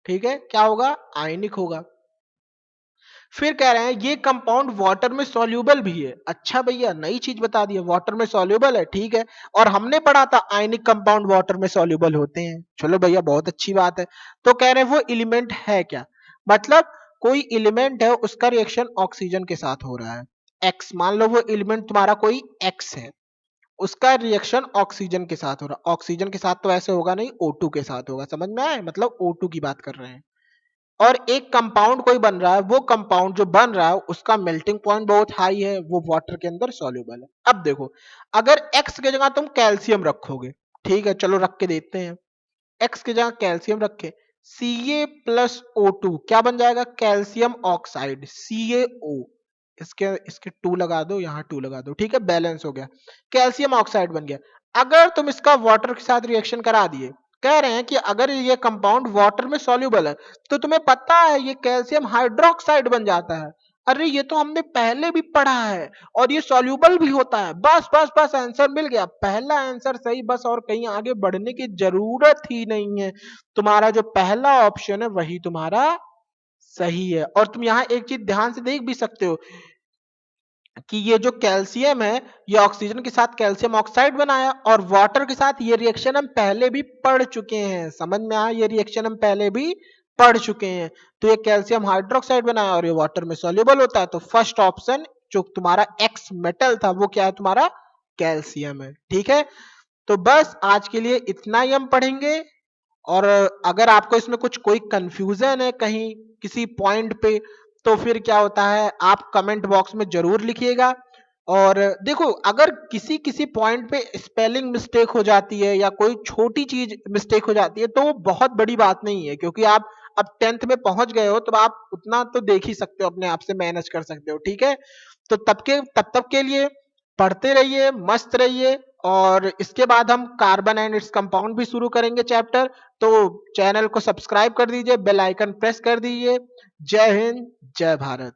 ठीक है। क्या होगा? आयनिक होगा। फिर कह रहे हैं ये कंपाउंड वाटर में सॉल्यूबल भी है। अच्छा भैया, नई चीज बता दी है, वाटर में सॉल्यूबल है, ठीक है। और हमने पढ़ा था आयनिक कंपाउंड वाटर में सॉल्यूबल होते हैं। चलो भैया, बहुत अच्छी बात है। तो कह रहे हैं वो एलिमेंट है क्या, मतलब कोई एलिमेंट है उसका रिएक्शन ऑक्सीजन के साथ हो रहा है, एक्स, मान लो वो एलिमेंट तुम्हारा कोई एक्स है, उसका रिएक्शन ऑक्सीजन के साथ हो रहा है। ऑक्सीजन के साथ तो ऐसे होगा नहीं, O2 के साथ होगा, समझ में आए, मतलब O2 की बात कर रहे हैं। और एक कंपाउंड कोई बन रहा है, वो कंपाउंड जो बन रहा है उसका मेल्टिंग पॉइंट बहुत हाई है, वो वाटर के अंदर सॉल्युबल है। अब देखो, अगर एक्स की जगह तुम कैल्शियम रखोगे, ठीक है, चलो रख के देखते हैं। एक्स की जगह कैल्शियम रखे, Ca+O2 क्या बन जाएगा? Calcium oxide, CaO। इसके इसके 2 लगा दो, यहाँ 2 लगा दो, ठीक है, बैलेंस हो गया, कैल्शियम ऑक्साइड बन गया। अगर तुम इसका वाटर के साथ रिएक्शन करा दिए, कह रहे हैं कि अगर ये कंपाउंड वाटर में सॉल्युबल है तो तुम्हें पता है ये कैल्शियम हाइड्रोक्साइड बन जाता है। अरे ये तो हमने पहले भी पढ़ा है, और ये सॉल्युबल भी होता है। बस बस बस, आंसर मिल गया, पहला आंसर सही, बस और कहीं आगे बढ़ने की जरूरत ही नहीं है। तुम्हारा जो पहला ऑप्शन है वही तुम्हारा सही है। और तुम यहाँ एक चीज ध्यान से देख भी सकते हो कि ये जो कैल्शियम है, ये ऑक्सीजन के साथ कैल्शियम ऑक्साइड बनाया, और वाटर के साथ ये रिएक्शन हम पहले भी पढ़ चुके हैं। समझ में आया? ये रिएक्शन हम पहले भी पढ़ चुके हैं। तो ये कैल्शियम हाइड्रोक्साइड बनाया और ये वाटर में सॉल्युबल होता है। तो फर्स्ट ऑप्शन जो तुम्हारा एक्स मेटल था वो क्या है? तुम्हारा कैल्शियम है, ठीक है। तो बस आज के लिए इतना ही हम पढ़ेंगे। और अगर आपको इसमें कुछ कोई कंफ्यूजन है कहीं किसी पॉइंट पे, तो फिर क्या होता है, आप कमेंट बॉक्स में जरूर लिखिएगा। और देखो, अगर किसी किसी पॉइंट पे स्पेलिंग मिस्टेक हो जाती है या कोई छोटी चीज मिस्टेक हो जाती है तो वो बहुत बड़ी बात नहीं है, क्योंकि आप अब 10th में पहुंच गए हो तो आप उतना तो देख ही सकते हो, अपने आप से मैनेज कर सकते हो, ठीक है। तो तब तक के लिए पढ़ते रहिए, मस्त रहिए। और इसके बाद हम कार्बन एंड इट्स कंपाउंड भी शुरू करेंगे चैप्टर। तो चैनल को सब्सक्राइब कर दीजिए, बेल आइकन प्रेस कर दीजिए। जय हिंद, जय भारत।